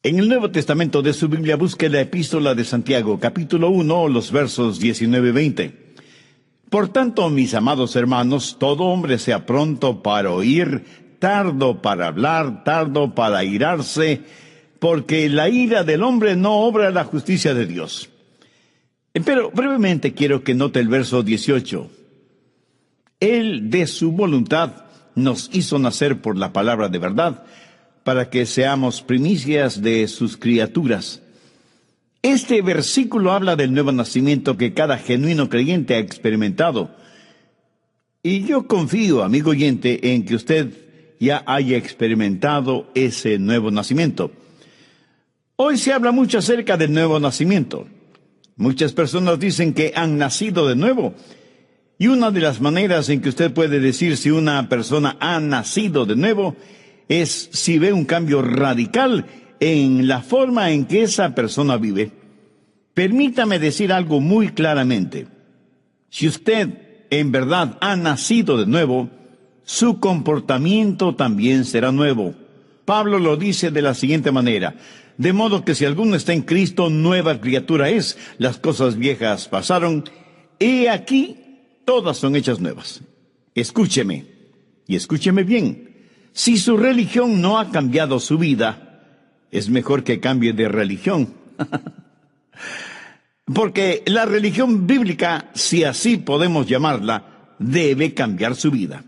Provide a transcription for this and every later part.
En el Nuevo Testamento de su Biblia busque la Epístola de Santiago, capítulo 1, los versos 19 y 20. Por tanto, mis amados hermanos, todo hombre sea pronto para oír, tardo para hablar, tardo para airarse, porque la ira del hombre no obra la justicia de Dios. Pero brevemente quiero que note el verso 18. Él, de su voluntad, nos hizo nacer por la palabra de verdad, para que seamos primicias de sus criaturas. Este versículo habla del nuevo nacimiento que cada genuino creyente ha experimentado. Y yo confío, amigo oyente, en que usted ya haya experimentado ese nuevo nacimiento. Hoy se habla mucho acerca del nuevo nacimiento. Muchas personas dicen que han nacido de nuevo. Y una de las maneras en que usted puede decir si una persona ha nacido de nuevo es si ve un cambio radical en la forma en que esa persona vive. Permítame decir algo muy claramente. Si usted en verdad ha nacido de nuevo, su comportamiento también será nuevo. Pablo lo dice de la siguiente manera: de modo que si alguno está en Cristo, nueva criatura es. Las cosas viejas pasaron, he aquí, todas son hechas nuevas. Escúcheme, y escúcheme bien. Si su religión no ha cambiado su vida, es mejor que cambie de religión. Porque la religión bíblica, si así podemos llamarla, debe cambiar su vida.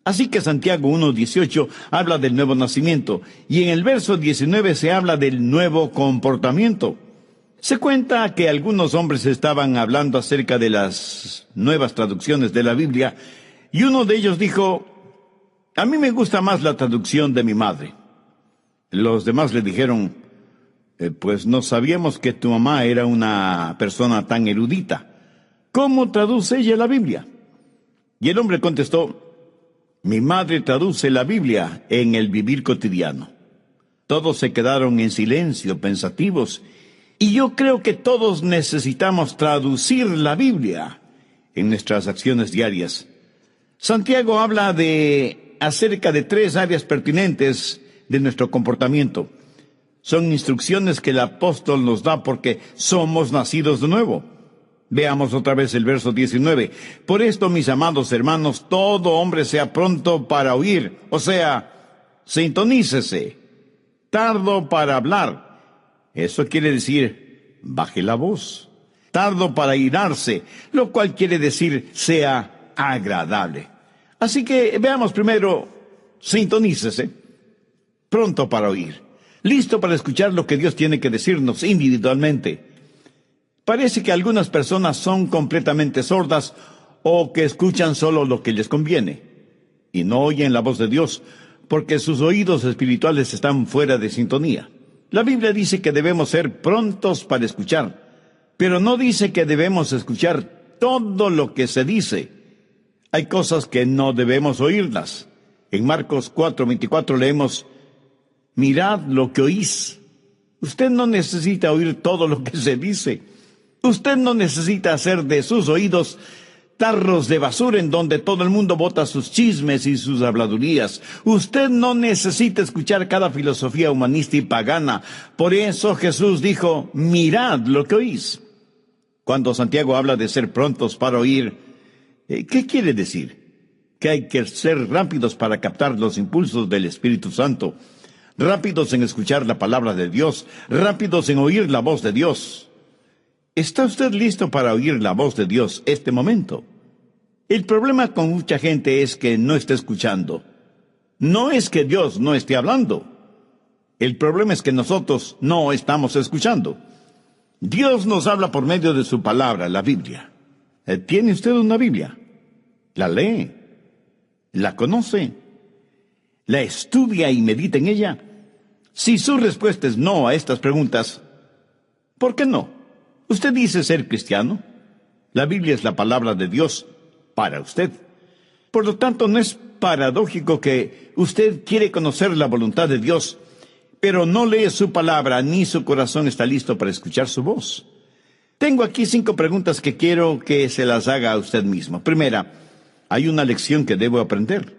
Así que Santiago 1:18 habla del nuevo nacimiento, y en el verso 19 se habla del nuevo comportamiento. Se cuenta que algunos hombres estaban hablando acerca de las nuevas traducciones de la Biblia, y uno de ellos dijo: a mí me gusta más la traducción de mi madre. Los demás le dijeron: pues no sabíamos que tu mamá era una persona tan erudita. ¿Cómo traduce ella la Biblia? Y el hombre contestó: mi madre traduce la Biblia en el vivir cotidiano. Todos se quedaron en silencio, pensativos, y yo creo que todos necesitamos traducir la Biblia en nuestras acciones diarias. Santiago habla acerca de 3 áreas pertinentes de nuestro comportamiento. Son instrucciones que el apóstol nos da porque somos nacidos de nuevo. Veamos otra vez el verso 19. Por esto, mis amados hermanos, todo hombre sea pronto para oír, o sea, sintonícese, tardo para hablar. Eso quiere decir, baje la voz. Tardo para airarse, lo cual quiere decir, sea agradable. Así que veamos primero, sintonícese, pronto para oír, listo para escuchar lo que Dios tiene que decirnos individualmente. Parece que algunas personas son completamente sordas o que escuchan solo lo que les conviene y no oyen la voz de Dios porque sus oídos espirituales están fuera de sintonía. La Biblia dice que debemos ser prontos para escuchar, pero no dice que debemos escuchar todo lo que se dice. Hay cosas que no debemos oírlas. En Marcos 4:24 leemos: mirad lo que oís. Usted no necesita oír todo lo que se dice. Usted no necesita hacer de sus oídos tarros de basura en donde todo el mundo bota sus chismes y sus habladurías. Usted no necesita escuchar cada filosofía humanista y pagana. Por eso Jesús dijo: mirad lo que oís. Cuando Santiago habla de ser prontos para oír, ¿qué quiere decir? Que hay que ser rápidos para captar los impulsos del Espíritu Santo, rápidos en escuchar la palabra de Dios, rápidos en oír la voz de Dios. ¿Está usted listo para oír la voz de Dios este momento? El problema con mucha gente es que no está escuchando. No es que Dios no esté hablando. El problema es que nosotros no estamos escuchando. Dios nos habla por medio de su palabra, la Biblia. ¿Tiene usted una Biblia? ¿La lee? ¿La conoce? ¿La estudia y medita en ella? Si su respuesta es no a estas preguntas, ¿por qué no? Usted dice ser cristiano. La Biblia es la palabra de Dios para usted. Por lo tanto, no es paradójico que usted quiere conocer la voluntad de Dios, pero no lee su palabra ni su corazón está listo para escuchar su voz. Tengo aquí 5 preguntas que quiero que se las haga a usted mismo. Primera, ¿hay una lección que debo aprender?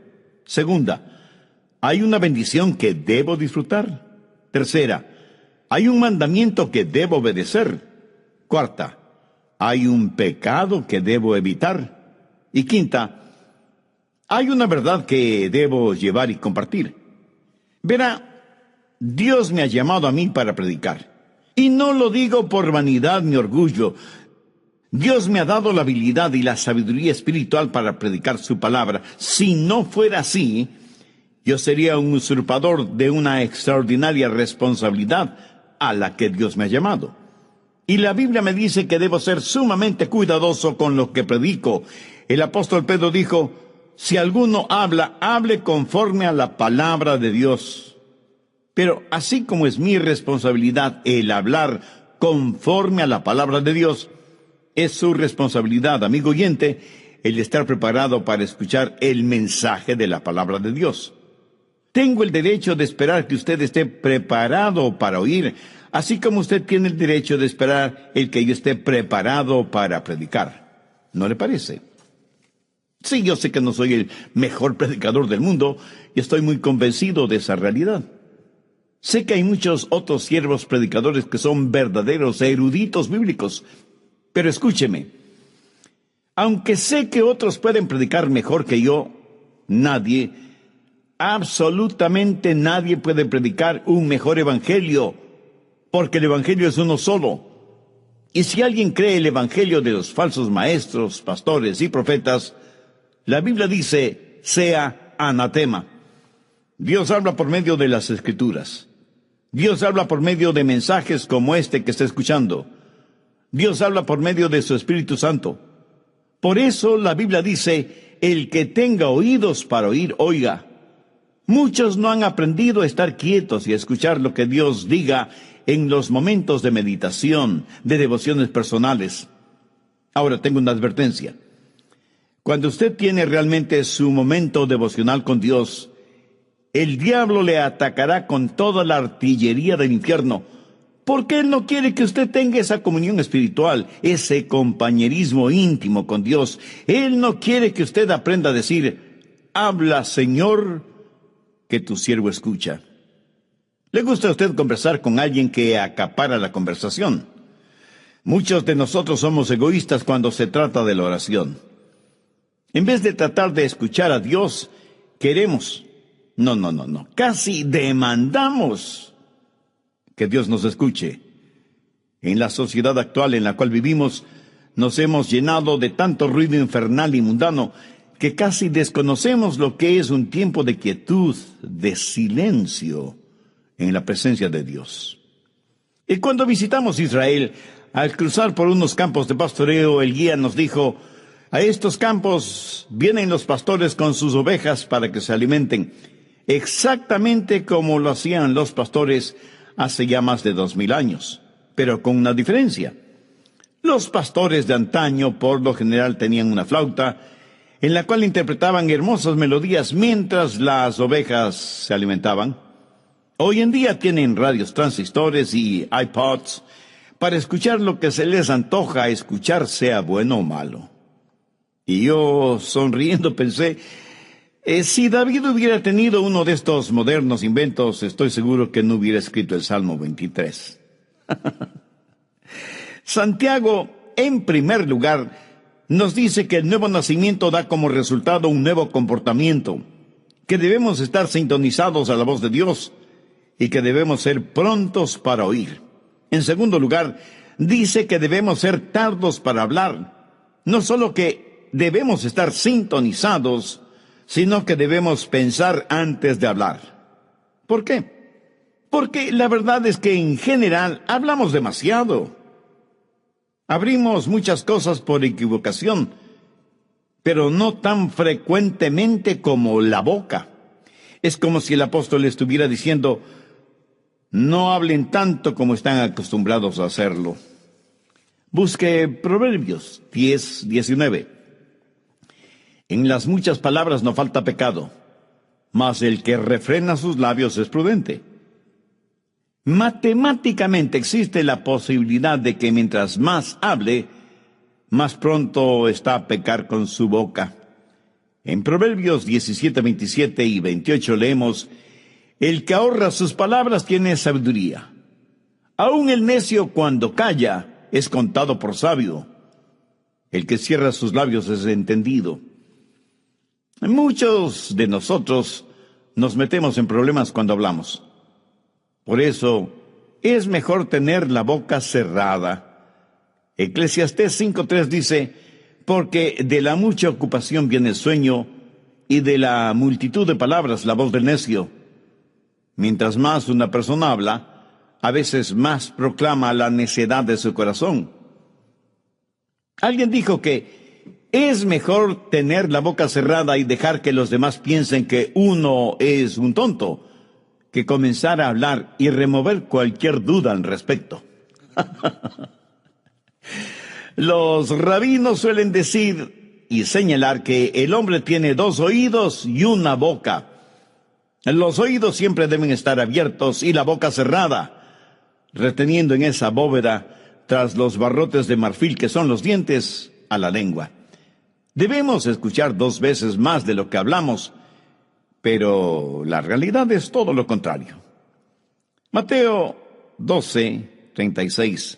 Segunda, ¿hay una bendición que debo disfrutar? Tercera, Hay un mandamiento que debo obedecer. Cuarta, hay un pecado que debo evitar. Y quinta, hay una verdad que debo llevar y compartir. Verá, Dios me ha llamado a mí para predicar. Y no lo digo por vanidad ni orgullo. Dios me ha dado la habilidad y la sabiduría espiritual para predicar su palabra. Si no fuera así, yo sería un usurpador de una extraordinaria responsabilidad a la que Dios me ha llamado. Y la Biblia me dice que debo ser sumamente cuidadoso con lo que predico. El apóstol Pedro dijo, si alguno habla, hable conforme a la palabra de Dios. Pero así como es mi responsabilidad el hablar conforme a la palabra de Dios, es su responsabilidad, amigo oyente, el estar preparado para escuchar el mensaje de la palabra de Dios. Tengo el derecho de esperar que usted esté preparado para oír, así como usted tiene el derecho de esperar el que yo esté preparado para predicar. ¿No le parece? Sí, yo sé que no soy el mejor predicador del mundo y estoy muy convencido de esa realidad. Sé que hay muchos otros siervos predicadores que son verdaderos eruditos bíblicos, pero escúcheme, aunque sé que otros pueden predicar mejor que yo, nadie, absolutamente nadie puede predicar un mejor evangelio, porque el evangelio es uno solo. Y si alguien cree el evangelio de los falsos maestros, pastores y profetas, la Biblia dice, sea anatema. Dios habla por medio de las Escrituras. Dios habla por medio de mensajes como este que está escuchando. Dios habla por medio de su Espíritu Santo. Por eso la Biblia dice, el que tenga oídos para oír, oiga. Muchos no han aprendido a estar quietos y a escuchar lo que Dios diga en los momentos de meditación, de devociones personales. Ahora tengo una advertencia. Cuando usted tiene realmente su momento devocional con Dios, el diablo le atacará con toda la artillería del infierno, porque él no quiere que usted tenga esa comunión espiritual, ese compañerismo íntimo con Dios. Él no quiere que usted aprenda a decir, habla, Señor, que tu siervo escucha. ¿Le gusta a usted conversar con alguien que acapara la conversación? Muchos de nosotros somos egoístas cuando se trata de la oración. En vez de tratar de escuchar a Dios, queremos, casi demandamos que Dios nos escuche. En la sociedad actual en la cual vivimos, nos hemos llenado de tanto ruido infernal y mundano que casi desconocemos lo que es un tiempo de quietud, de silencio en la presencia de Dios. Y cuando visitamos Israel, al cruzar por unos campos de pastoreo, el guía nos dijo, a estos campos vienen los pastores con sus ovejas para que se alimenten, exactamente como lo hacían los pastores hace ya más de 2000 años, pero con una diferencia. Los pastores de antaño, por lo general, tenían una flauta, en la cual interpretaban hermosas melodías mientras las ovejas se alimentaban. Hoy en día tienen radios transistores y iPods para escuchar lo que se les antoja escuchar, sea bueno o malo. Y yo, sonriendo, pensé, si David hubiera tenido uno de estos modernos inventos, estoy seguro que no hubiera escrito el Salmo 23. Santiago, en primer lugar, nos dice que el nuevo nacimiento da como resultado un nuevo comportamiento, que debemos estar sintonizados a la voz de Dios y que debemos ser prontos para oír. En segundo lugar, dice que debemos ser tardos para hablar. No solo que debemos estar sintonizados, sino que debemos pensar antes de hablar. ¿Por qué? Porque la verdad es que en general hablamos demasiado. Abrimos muchas cosas por equivocación, pero no tan frecuentemente como la boca. Es como si el apóstol estuviera diciendo, no hablen tanto como están acostumbrados a hacerlo. Busque Proverbios 10:19. En las muchas palabras no falta pecado, mas el que refrena sus labios es prudente. Matemáticamente existe la posibilidad de que mientras más hable, más pronto está a pecar con su boca. En Proverbios 17:27 y 28 leemos, el que ahorra sus palabras tiene sabiduría. Aún el necio cuando calla es contado por sabio. El que cierra sus labios es entendido. Muchos de nosotros nos metemos en problemas cuando hablamos. Por eso es mejor tener la boca cerrada. Eclesiastés 5:3 dice: porque de la mucha ocupación viene el sueño, y de la multitud de palabras la voz del necio. Mientras más una persona habla, a veces más proclama la necedad de su corazón. Alguien dijo que es mejor tener la boca cerrada y dejar que los demás piensen que uno es un tonto, que comenzar a hablar y remover cualquier duda al respecto. Los rabinos suelen decir y señalar que el hombre tiene 2 oídos y una boca. Los oídos siempre deben estar abiertos y la boca cerrada, reteniendo en esa bóveda, tras los barrotes de marfil que son los dientes, a la lengua. Debemos escuchar 2 veces más de lo que hablamos, pero la realidad es todo lo contrario. Mateo 12:36.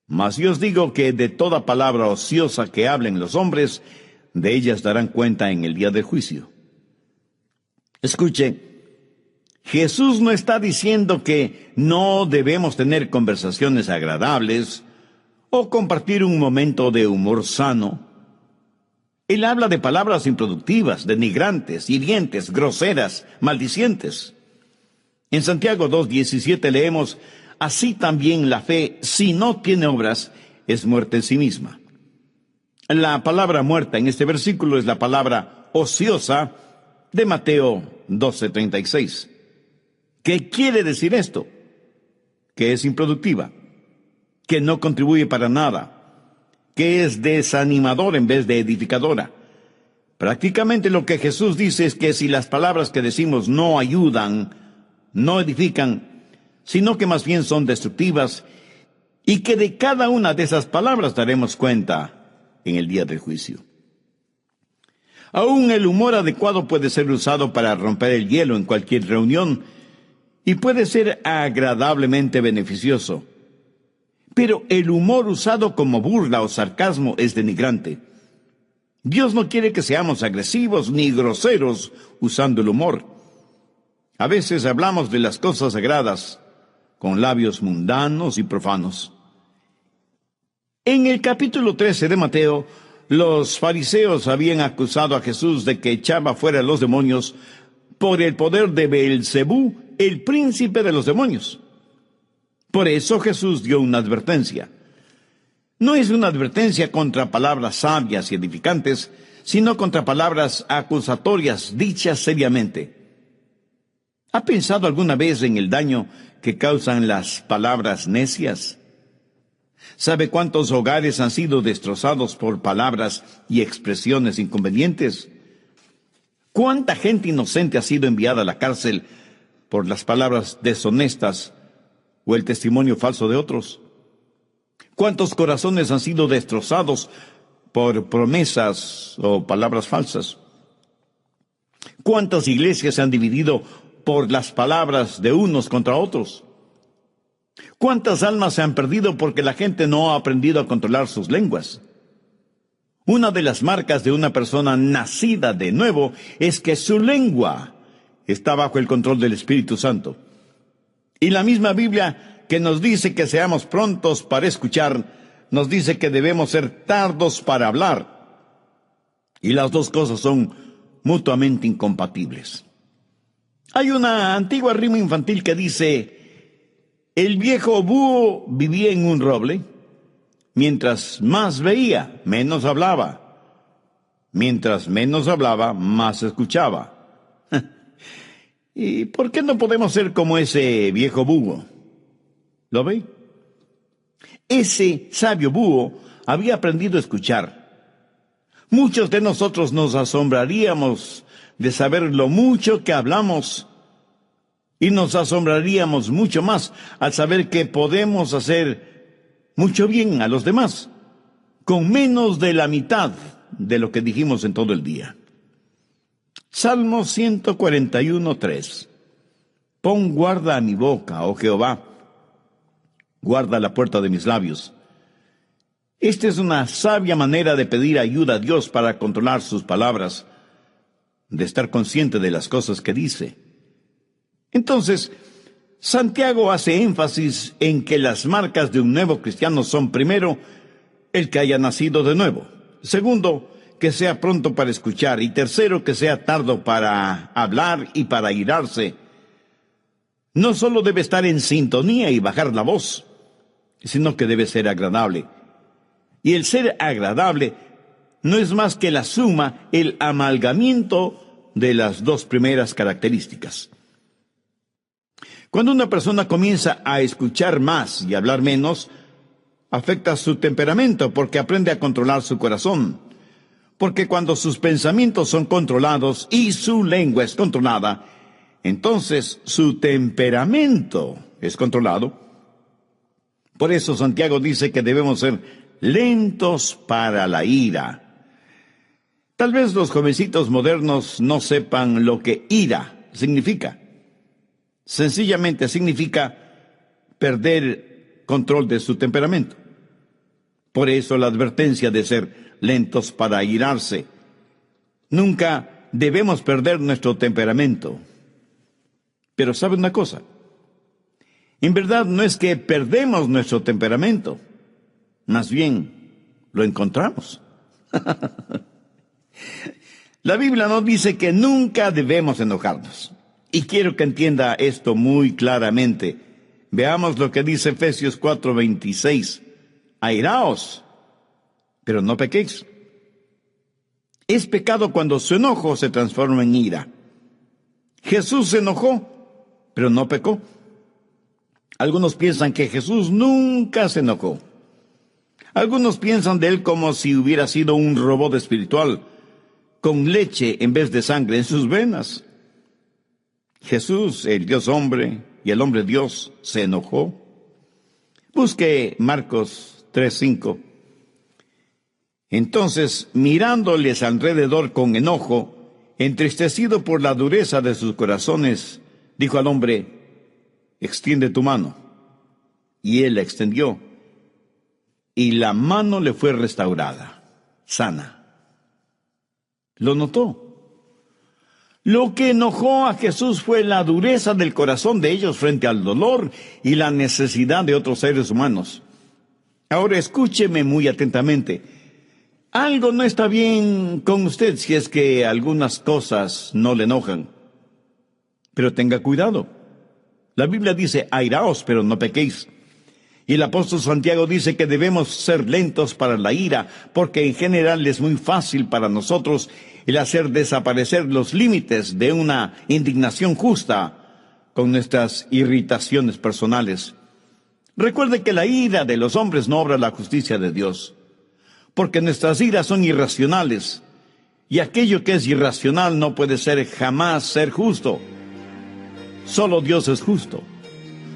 Mas yo os digo que de toda palabra ociosa que hablen los hombres, de ellas darán cuenta en el día del juicio. Escuche, Jesús no está diciendo que no debemos tener conversaciones agradables o compartir un momento de humor sano. Él habla de palabras improductivas, denigrantes, hirientes, groseras, maldicientes. En Santiago 2:17 leemos: así también la fe, si no tiene obras, es muerta en sí misma. La palabra muerta en este versículo es la palabra ociosa de Mateo 12:36. ¿Qué quiere decir esto? Que es improductiva, que no contribuye para nada, que es desanimadora en vez de edificadora. Prácticamente lo que Jesús dice es que si las palabras que decimos no ayudan, no edifican, sino que más bien son destructivas, y que de cada una de esas palabras daremos cuenta en el día del juicio. Aún el humor adecuado puede ser usado para romper el hielo en cualquier reunión y puede ser agradablemente beneficioso. Pero el humor usado como burla o sarcasmo es denigrante. Dios no quiere que seamos agresivos ni groseros usando el humor. A veces hablamos de las cosas sagradas con labios mundanos y profanos. En el capítulo 13 de Mateo, los fariseos habían acusado a Jesús de que echaba fuera a los demonios por el poder de Beelzebú, el príncipe de los demonios. Por eso Jesús dio una advertencia. No es una advertencia contra palabras sabias y edificantes, sino contra palabras acusatorias dichas seriamente. ¿Ha pensado alguna vez en el daño que causan las palabras necias? ¿Sabe cuántos hogares han sido destrozados por palabras y expresiones inconvenientes? ¿Cuánta gente inocente ha sido enviada a la cárcel por las palabras deshonestas o el testimonio falso de otros? ¿Cuántos corazones han sido destrozados por promesas o palabras falsas? ¿Cuántas iglesias se han dividido por las palabras de unos contra otros? ¿Cuántas almas se han perdido porque la gente no ha aprendido a controlar sus lenguas? Una de las marcas de una persona nacida de nuevo es que su lengua está bajo el control del Espíritu Santo. Y la misma Biblia, que nos dice que seamos prontos para escuchar, nos dice que debemos ser tardos para hablar. Y las dos cosas son mutuamente incompatibles. Hay una antigua rima infantil que dice: el viejo búho vivía en un roble, mientras más veía, menos hablaba. Mientras menos hablaba, más escuchaba. ¿Y por qué no podemos ser como ese viejo búho? ¿Lo ve? Ese sabio búho había aprendido a escuchar. Muchos de nosotros nos asombraríamos de saber lo mucho que hablamos, y nos asombraríamos mucho más al saber que podemos hacer mucho bien a los demás, con menos de la mitad de lo que dijimos en todo el día. Salmo 141:3. Pon guarda a mi boca, oh Jehová, Guarda la puerta de mis labios. Esta es una sabia manera de pedir ayuda a Dios para controlar sus palabras, de estar consciente de las cosas que dice. Entonces, Santiago hace énfasis en que las marcas de un nuevo cristiano son, primero, el que haya nacido de nuevo; segundo, que sea pronto para escuchar; y tercero, que sea tardo para hablar y para airarse. No solo debe estar en sintonía y bajar la voz, sino que debe ser agradable. Y el ser agradable no es más que la suma, el amalgamiento de las dos primeras características. Cuando una persona comienza a escuchar más y hablar menos, afecta su temperamento porque aprende a controlar su corazón. Porque cuando sus pensamientos son controlados y su lengua es controlada, entonces su temperamento es controlado. Por eso Santiago dice que debemos ser lentos para la ira. Tal vez los jovencitos modernos no sepan lo que ira significa. Sencillamente significa perder control de su temperamento. Por eso la advertencia de ser lentos para airarse. Nunca debemos perder nuestro temperamento. Pero ¿sabe una cosa? En verdad no es que perdemos nuestro temperamento, más bien lo encontramos. La Biblia nos dice que nunca debemos enojarnos. Y quiero que entienda esto muy claramente. Veamos lo que dice Efesios 4:26. Airaos, pero no pequéis. Es pecado cuando su enojo se transforma en ira. Jesús se enojó, pero no pecó. Algunos piensan que Jesús nunca se enojó. Algunos piensan de él como si hubiera sido un robot espiritual, con leche en vez de sangre en sus venas. Jesús, el Dios hombre y el hombre Dios, se enojó. Busque Marcos 3:5. Entonces, mirándoles alrededor con enojo, entristecido por la dureza de sus corazones, dijo al hombre: extiende tu mano. Y él la extendió, y la mano le fue restaurada, sana. ¿Lo notó? Lo que enojó a Jesús fue la dureza del corazón de ellos frente al dolor y la necesidad de otros seres humanos. Ahora escúcheme muy atentamente. Algo no está bien con usted si es que algunas cosas no le enojan. Pero tenga cuidado. La Biblia dice: airaos, pero no pequéis. Y el apóstol Santiago dice que debemos ser lentos para la ira, porque en general es muy fácil para nosotros el hacer desaparecer los límites de una indignación justa con nuestras irritaciones personales. Recuerde que la ira de los hombres no obra la justicia de Dios, porque nuestras iras son irracionales, y aquello que es irracional no puede jamás ser justo. Solo Dios es justo.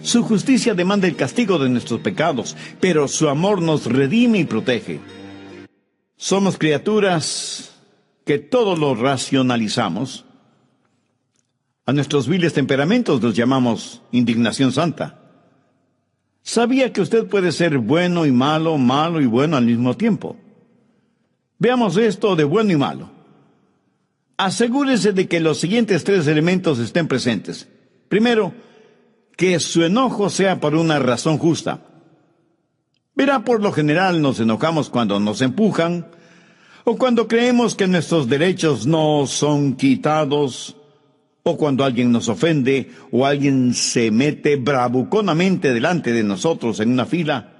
Su justicia demanda el castigo de nuestros pecados, pero su amor nos redime y protege. Somos criaturas que todo lo racionalizamos. A nuestros viles temperamentos los llamamos indignación santa. ¿Sabía que usted puede ser bueno y malo, malo y bueno al mismo tiempo? Veamos esto de bueno y malo. Asegúrese de que los siguientes 3 elementos estén presentes. Primero, que su enojo sea por una razón justa. Verá, por lo general nos enojamos cuando nos empujan, o cuando creemos que nuestros derechos no son quitados, o cuando alguien nos ofende, o alguien se mete bravuconamente delante de nosotros en una fila.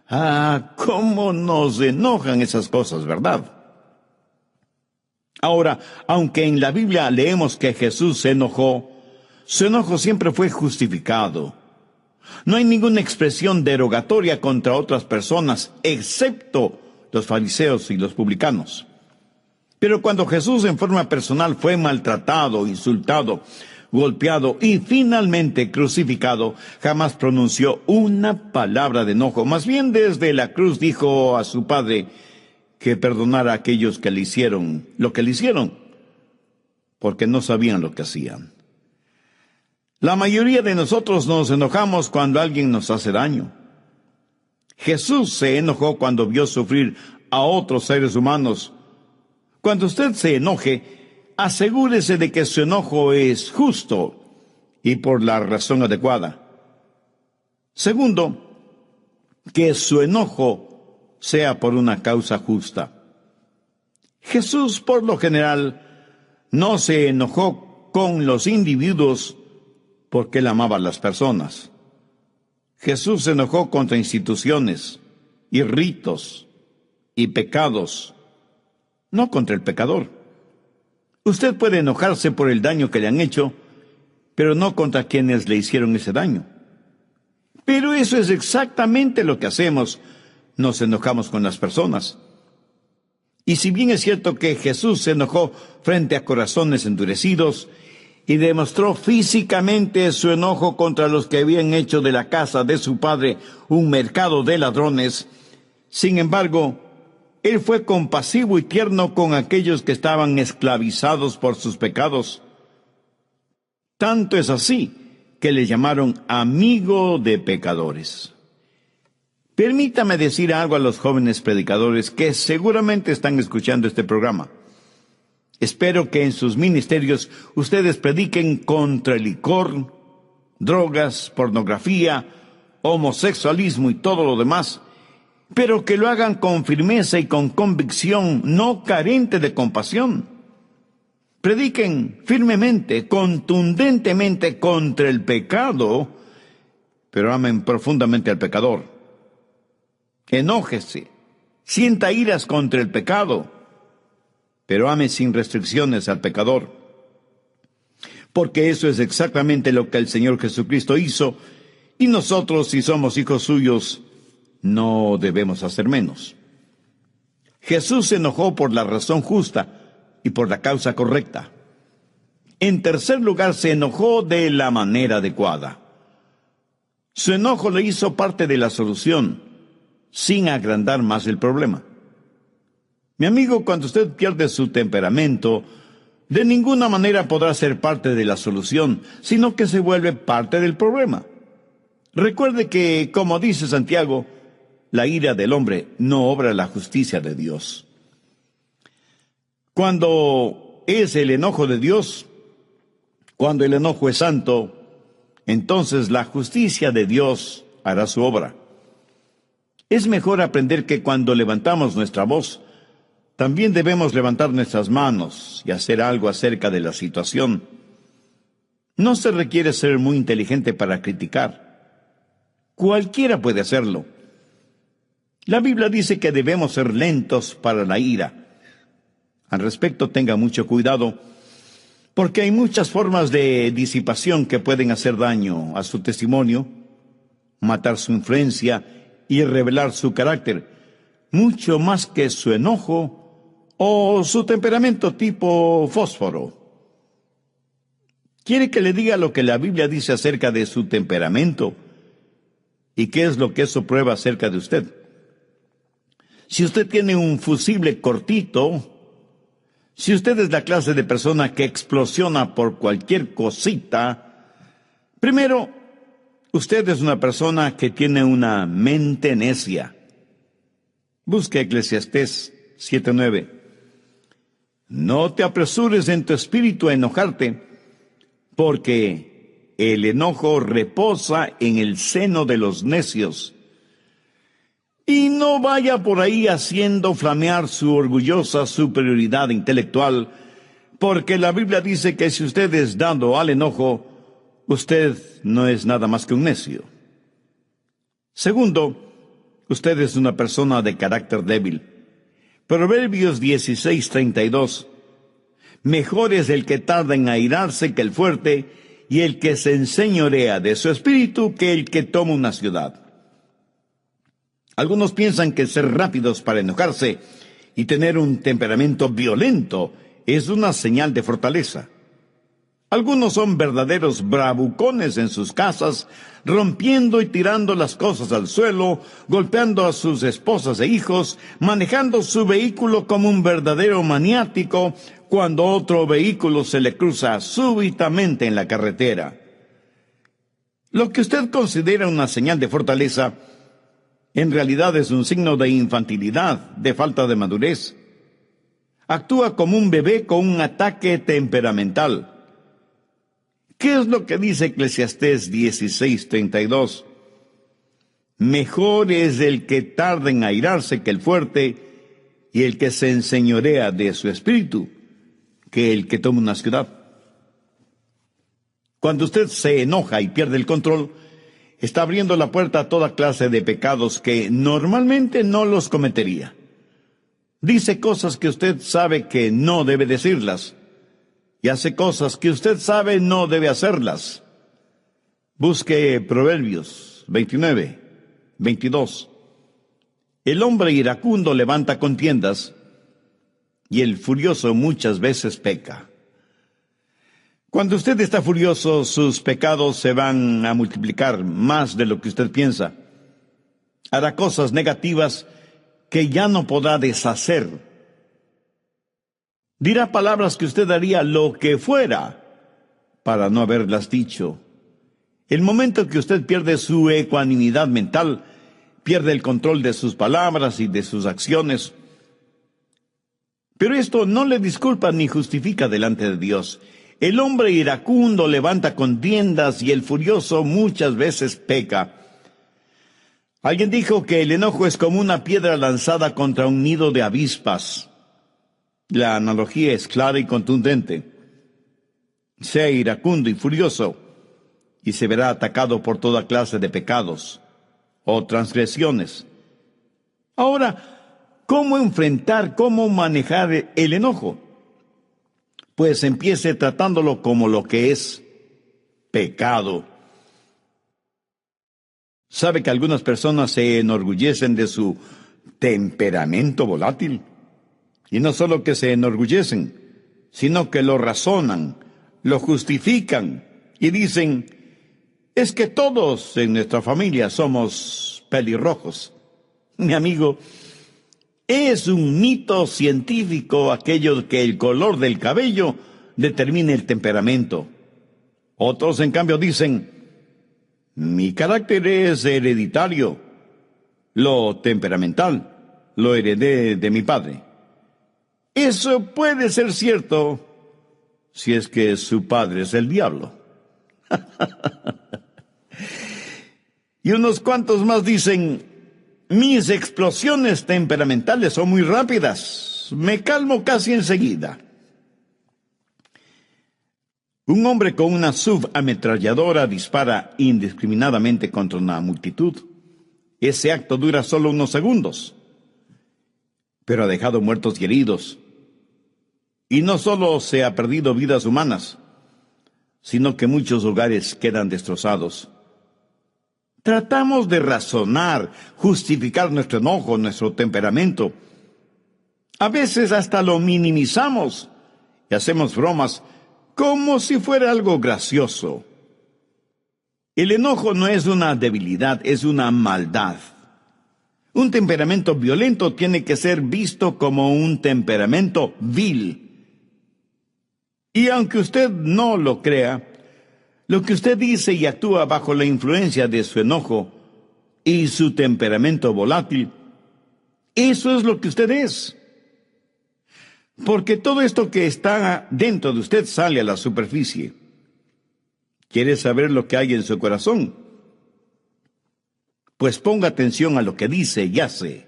Ah, cómo nos enojan esas cosas, ¿verdad? Ahora, aunque en la Biblia leemos que Jesús se enojó, su enojo siempre fue justificado. No hay ninguna expresión derogatoria contra otras personas, excepto los fariseos y los publicanos. Pero cuando Jesús en forma personal fue maltratado, insultado, golpeado y finalmente crucificado, jamás pronunció una palabra de enojo. Más bien desde la cruz dijo a su Padre que perdonara a aquellos que le hicieron lo que le hicieron, porque no sabían lo que hacían. La mayoría de nosotros nos enojamos cuando alguien nos hace daño. Jesús se enojó cuando vio sufrir a otros seres humanos. Cuando usted se enoje, asegúrese de que su enojo es justo y por la razón adecuada. Segundo, que su enojo sea por una causa justa. Jesús, por lo general, no se enojó con los individuos porque él amaba a las personas. Jesús se enojó contra instituciones y ritos y pecados, no contra el pecador. Usted puede enojarse por el daño que le han hecho, pero no contra quienes le hicieron ese daño. Pero eso es exactamente lo que hacemos. Nos enojamos con las personas. Y si bien es cierto que Jesús se enojó frente a corazones endurecidos y demostró físicamente su enojo contra los que habían hecho de la casa de su padre un mercado de ladrones, sin embargo, él fue compasivo y tierno con aquellos que estaban esclavizados por sus pecados. Tanto es así que le llamaron amigo de pecadores. Permítame decir algo a los jóvenes predicadores que seguramente están escuchando este programa. Espero que en sus ministerios ustedes prediquen contra el licor, drogas, pornografía, homosexualismo y todo lo demás, pero que lo hagan con firmeza y con convicción, no carente de compasión. Prediquen firmemente, contundentemente contra el pecado, pero amen profundamente al pecador. Enójese, sienta iras contra el pecado, pero ame sin restricciones al pecador. Porque eso es exactamente lo que el Señor Jesucristo hizo, y nosotros, si somos hijos suyos, no debemos hacer menos. Jesús se enojó por la razón justa y por la causa correcta. En tercer lugar, se enojó de la manera adecuada. Su enojo le hizo parte de la solución, sin agrandar más el problema. Mi amigo, cuando usted pierde su temperamento, de ninguna manera podrá ser parte de la solución, sino que se vuelve parte del problema. Recuerde que, como dice Santiago, la ira del hombre no obra la justicia de Dios. Cuando es el enojo de Dios, cuando el enojo es santo, entonces la justicia de Dios hará su obra. Es mejor aprender que cuando levantamos nuestra voz, también debemos levantar nuestras manos y hacer algo acerca de la situación. No se requiere ser muy inteligente para criticar. Cualquiera puede hacerlo. La Biblia dice que debemos ser lentos para la ira. Al respecto, tenga mucho cuidado, porque hay muchas formas de disipación que pueden hacer daño a su testimonio, matar su influencia y revelar su carácter, mucho más que su enojo o su temperamento tipo fósforo. ¿Quiere que le diga lo que la Biblia dice acerca de su temperamento? ¿Y qué es lo que eso prueba acerca de usted? Si usted tiene un fusible cortito, si usted es la clase de persona que explosiona por cualquier cosita, primero, usted es una persona que tiene una mente necia. Busque Eclesiastés 7:9. No te apresures en tu espíritu a enojarte, porque el enojo reposa en el seno de los necios. Y no vaya por ahí haciendo flamear su orgullosa superioridad intelectual, porque la Biblia dice que si usted es dado al enojo, usted no es nada más que un necio. Segundo, usted es una persona de carácter débil. Proverbios 16:32. Mejor es el que tarda en airarse que el fuerte, y el que se enseñorea de su espíritu que el que toma una ciudad. Algunos piensan que ser rápidos para enojarse y tener un temperamento violento es una señal de fortaleza. Algunos son verdaderos bravucones en sus casas, rompiendo y tirando las cosas al suelo, golpeando a sus esposas e hijos, manejando su vehículo como un verdadero maniático cuando otro vehículo se le cruza súbitamente en la carretera. Lo que usted considera una señal de fortaleza En realidad es un signo de infantilidad, de falta de madurez. Actúa como un bebé con un ataque temperamental. ¿Qué es lo que dice Eclesiastés 16:32? Mejor es el que tarda en airarse que el fuerte, y el que se enseñorea de su espíritu, que el que toma una ciudad. Cuando usted se enoja y pierde el control, está abriendo la puerta a toda clase de pecados que normalmente no los cometería. Dice cosas que usted sabe que no debe decirlas, y hace cosas que usted sabe no debe hacerlas. Busque Proverbios 29:22. El hombre iracundo levanta contiendas, y el furioso muchas veces peca. Cuando usted está furioso, sus pecados se van a multiplicar más de lo que usted piensa. Hará cosas negativas que ya no podrá deshacer. Dirá palabras que usted haría lo que fuera para no haberlas dicho. El momento que usted pierde su ecuanimidad mental, pierde el control de sus palabras y de sus acciones. Pero esto no le disculpa ni justifica delante de Dios. El hombre iracundo levanta contiendas y el furioso muchas veces peca. Alguien dijo que el enojo es como una piedra lanzada contra un nido de avispas. La analogía es clara y contundente. Sea iracundo y furioso, y se verá atacado por toda clase de pecados o transgresiones. Ahora, ¿cómo enfrentar, cómo manejar el enojo? Pues empiece tratándolo como lo que es: pecado. ¿Sabe que algunas personas se enorgullecen de su temperamento volátil? Y no solo que se enorgullecen, sino que lo razonan, lo justifican y dicen: es que todos en nuestra familia somos pelirrojos. Mi amigo, es un mito científico aquello que el color del cabello determine el temperamento. Otros, en cambio, dicen: mi carácter es hereditario, lo temperamental lo heredé de mi padre. Eso puede ser cierto si es que su padre es el diablo. Y unos cuantos más dicen: mis explosiones temperamentales son muy rápidas, me calmo casi enseguida. Un hombre con una subametralladora dispara indiscriminadamente contra una multitud. Ese acto dura solo unos segundos, pero ha dejado muertos y heridos. Y no solo se ha perdido vidas humanas, sino que muchos hogares quedan destrozados. Tratamos de razonar, justificar nuestro enojo, nuestro temperamento. A veces hasta lo minimizamos y hacemos bromas como si fuera algo gracioso. El enojo no es una debilidad, es una maldad. Un temperamento violento tiene que ser visto como un temperamento vil. Y aunque usted no lo crea, lo que usted dice y actúa bajo la influencia de su enojo y su temperamento volátil, eso es lo que usted es. Porque todo esto que está dentro de usted sale a la superficie. ¿Quiere saber lo que hay en su corazón? Pues ponga atención a lo que dice y hace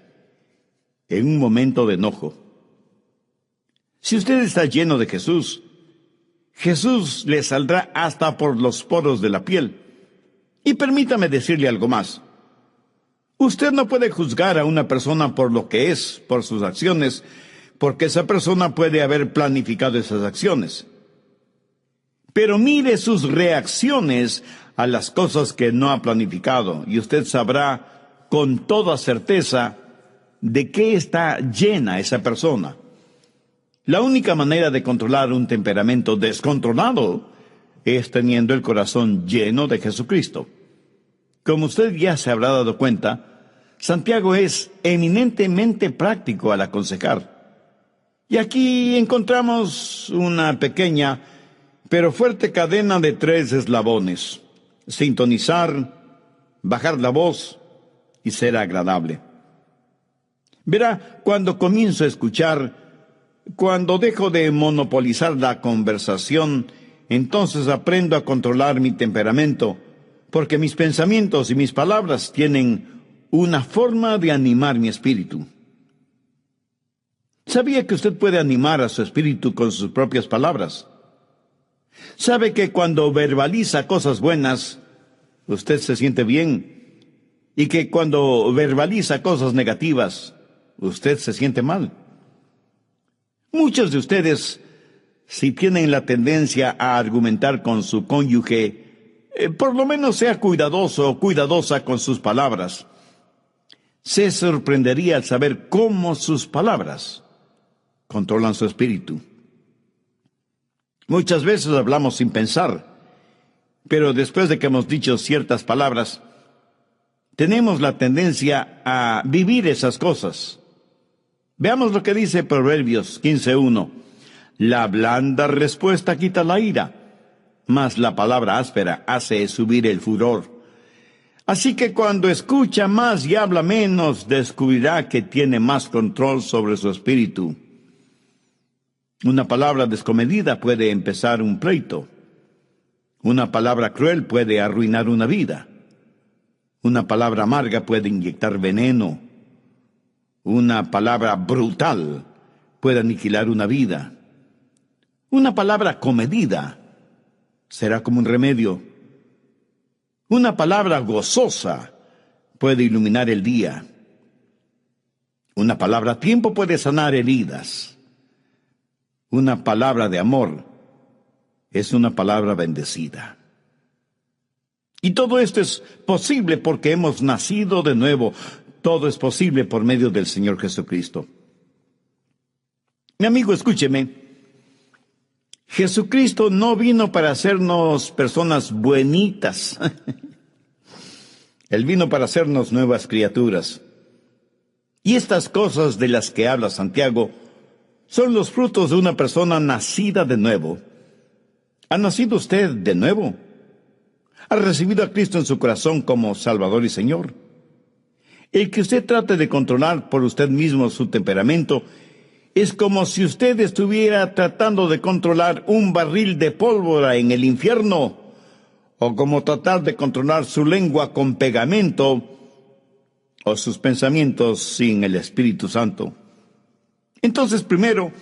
en un momento de enojo. Si usted está lleno de Jesús, Jesús le saldrá hasta por los poros de la piel. Y permítame decirle algo más. Usted no puede juzgar a una persona por lo que es, por sus acciones, porque esa persona puede haber planificado esas acciones. Pero mire sus reacciones a las cosas que no ha planificado, y usted sabrá con toda certeza de qué está llena esa persona. La única manera de controlar un temperamento descontrolado es teniendo el corazón lleno de Jesucristo. Como usted ya se habrá dado cuenta, Santiago es eminentemente práctico al aconsejar. Y aquí encontramos una pequeña pero fuerte cadena de 3 eslabones: sintonizar, bajar la voz y será agradable. Verá, cuando comienzo a escuchar, cuando dejo de monopolizar la conversación, entonces aprendo a controlar mi temperamento, porque mis pensamientos y mis palabras tienen una forma de animar mi espíritu. ¿Sabía que usted puede animar a su espíritu con sus propias palabras? ¿Sabe que cuando verbaliza cosas buenas, usted se siente bien? Y que cuando verbaliza cosas negativas, usted se siente mal. Muchos de ustedes, si tienen la tendencia a argumentar con su cónyuge, por lo menos sea cuidadoso o cuidadosa con sus palabras. Se sorprendería al saber cómo sus palabras controlan su espíritu. Muchas veces hablamos sin pensar, pero después de que hemos dicho ciertas palabras, tenemos la tendencia a vivir esas cosas. Veamos lo que dice Proverbios 15:1. La blanda respuesta quita la ira, mas la palabra áspera hace subir el furor. Así que cuando escucha más y habla menos, descubrirá que tiene más control sobre su espíritu. Una palabra descomedida puede empezar un pleito. Una palabra cruel puede arruinar una vida. Una palabra amarga puede inyectar veneno. Una palabra brutal puede aniquilar una vida. Una palabra comedida será como un remedio. Una palabra gozosa puede iluminar el día. Una palabra a tiempo puede sanar heridas. Una palabra de amor es una palabra bendecida. Y todo esto es posible porque hemos nacido de nuevo. Todo es posible por medio del Señor Jesucristo. Mi amigo, escúcheme. Jesucristo no vino para hacernos personas buenitas. Él vino para hacernos nuevas criaturas. Y estas cosas de las que habla Santiago son los frutos de una persona nacida de nuevo. ¿Ha nacido usted de nuevo? ¿Ha recibido a Cristo en su corazón como Salvador y Señor? El que usted trate de controlar por usted mismo su temperamento es como si usted estuviera tratando de controlar un barril de pólvora en el infierno, o como tratar de controlar su lengua con pegamento, o sus pensamientos sin el Espíritu Santo. Entonces, primero,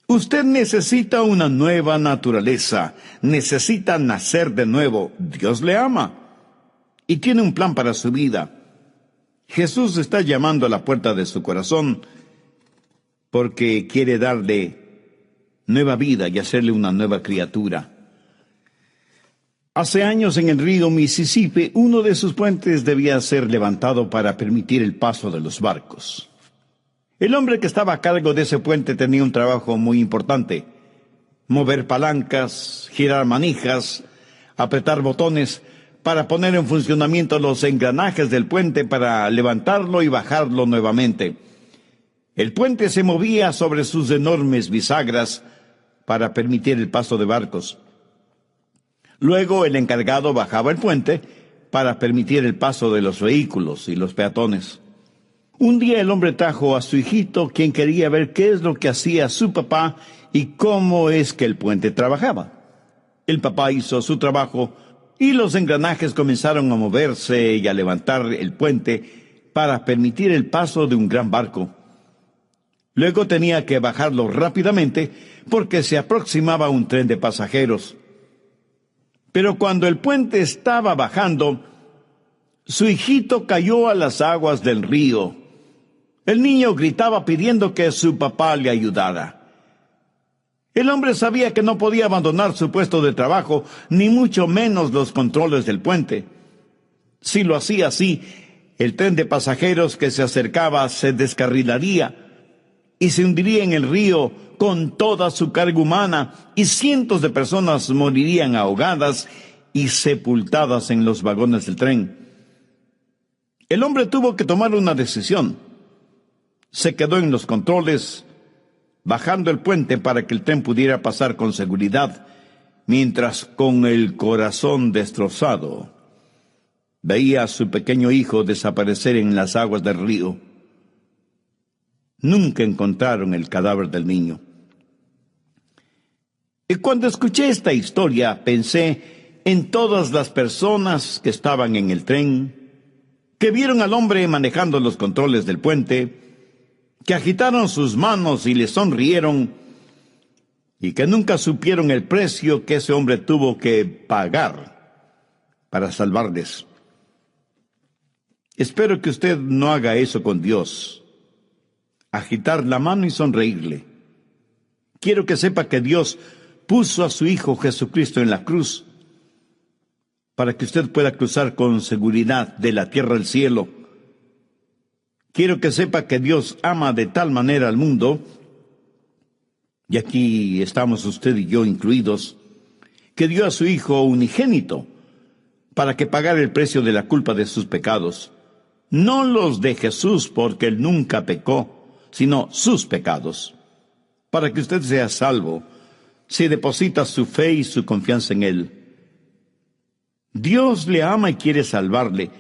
usted necesita una nueva naturaleza, necesita nacer de nuevo. Dios le ama y tiene un plan para su vida. Jesús está llamando a la puerta de su corazón porque quiere darle nueva vida y hacerle una nueva criatura. Hace años en el río Mississippi, uno de sus puentes debía ser levantado para permitir el paso de los barcos. El hombre que estaba a cargo de ese puente tenía un trabajo muy importante: mover palancas, girar manijas, apretar botones para poner en funcionamiento los engranajes del puente para levantarlo y bajarlo nuevamente. El puente se movía sobre sus enormes bisagras para permitir el paso de barcos. Luego el encargado bajaba el puente para permitir el paso de los vehículos y los peatones. Un día el hombre trajo a su hijito, quien quería ver qué es lo que hacía su papá y cómo es que el puente trabajaba. El papá hizo su trabajo y los engranajes comenzaron a moverse y a levantar el puente para permitir el paso de un gran barco. Luego tenía que bajarlo rápidamente porque se aproximaba un tren de pasajeros. Pero cuando el puente estaba bajando, su hijito cayó a las aguas del río. El niño gritaba pidiendo que su papá le ayudara. El hombre sabía que no podía abandonar su puesto de trabajo, ni mucho menos los controles del puente. Si lo hacía así, el tren de pasajeros que se acercaba se descarrilaría y se hundiría en el río con toda su carga humana, y cientos de personas morirían ahogadas y sepultadas en los vagones del tren. El hombre tuvo que tomar una decisión. Se quedó en los controles, bajando el puente para que el tren pudiera pasar con seguridad, mientras con el corazón destrozado veía a su pequeño hijo desaparecer en las aguas del río. Nunca encontraron el cadáver del niño. Y cuando escuché esta historia, pensé en todas las personas que estaban en el tren, que vieron al hombre manejando los controles del puente, que agitaron sus manos y le sonrieron, y que nunca supieron el precio que ese hombre tuvo que pagar para salvarles. Espero que usted no haga eso con Dios, agitar la mano y sonreírle. Quiero que sepa que Dios puso a su Hijo Jesucristo en la cruz para que usted pueda cruzar con seguridad de la tierra al cielo. Quiero que sepa que Dios ama de tal manera al mundo, y aquí estamos usted y yo incluidos, que dio a su Hijo unigénito para que pagara el precio de la culpa de sus pecados. No los de Jesús, porque Él nunca pecó, sino sus pecados. Para que usted sea salvo, si deposita su fe y su confianza en Él. Dios le ama y quiere salvarle,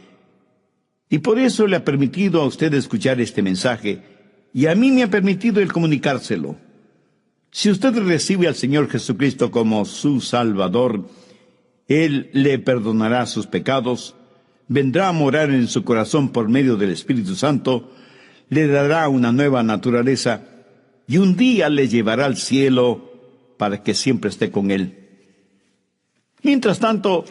y por eso le ha permitido a usted escuchar este mensaje, y a mí me ha permitido el comunicárselo. Si usted recibe al Señor Jesucristo como su Salvador, Él le perdonará sus pecados, vendrá a morar en su corazón por medio del Espíritu Santo, le dará una nueva naturaleza, y un día le llevará al cielo para que siempre esté con Él. Mientras tanto,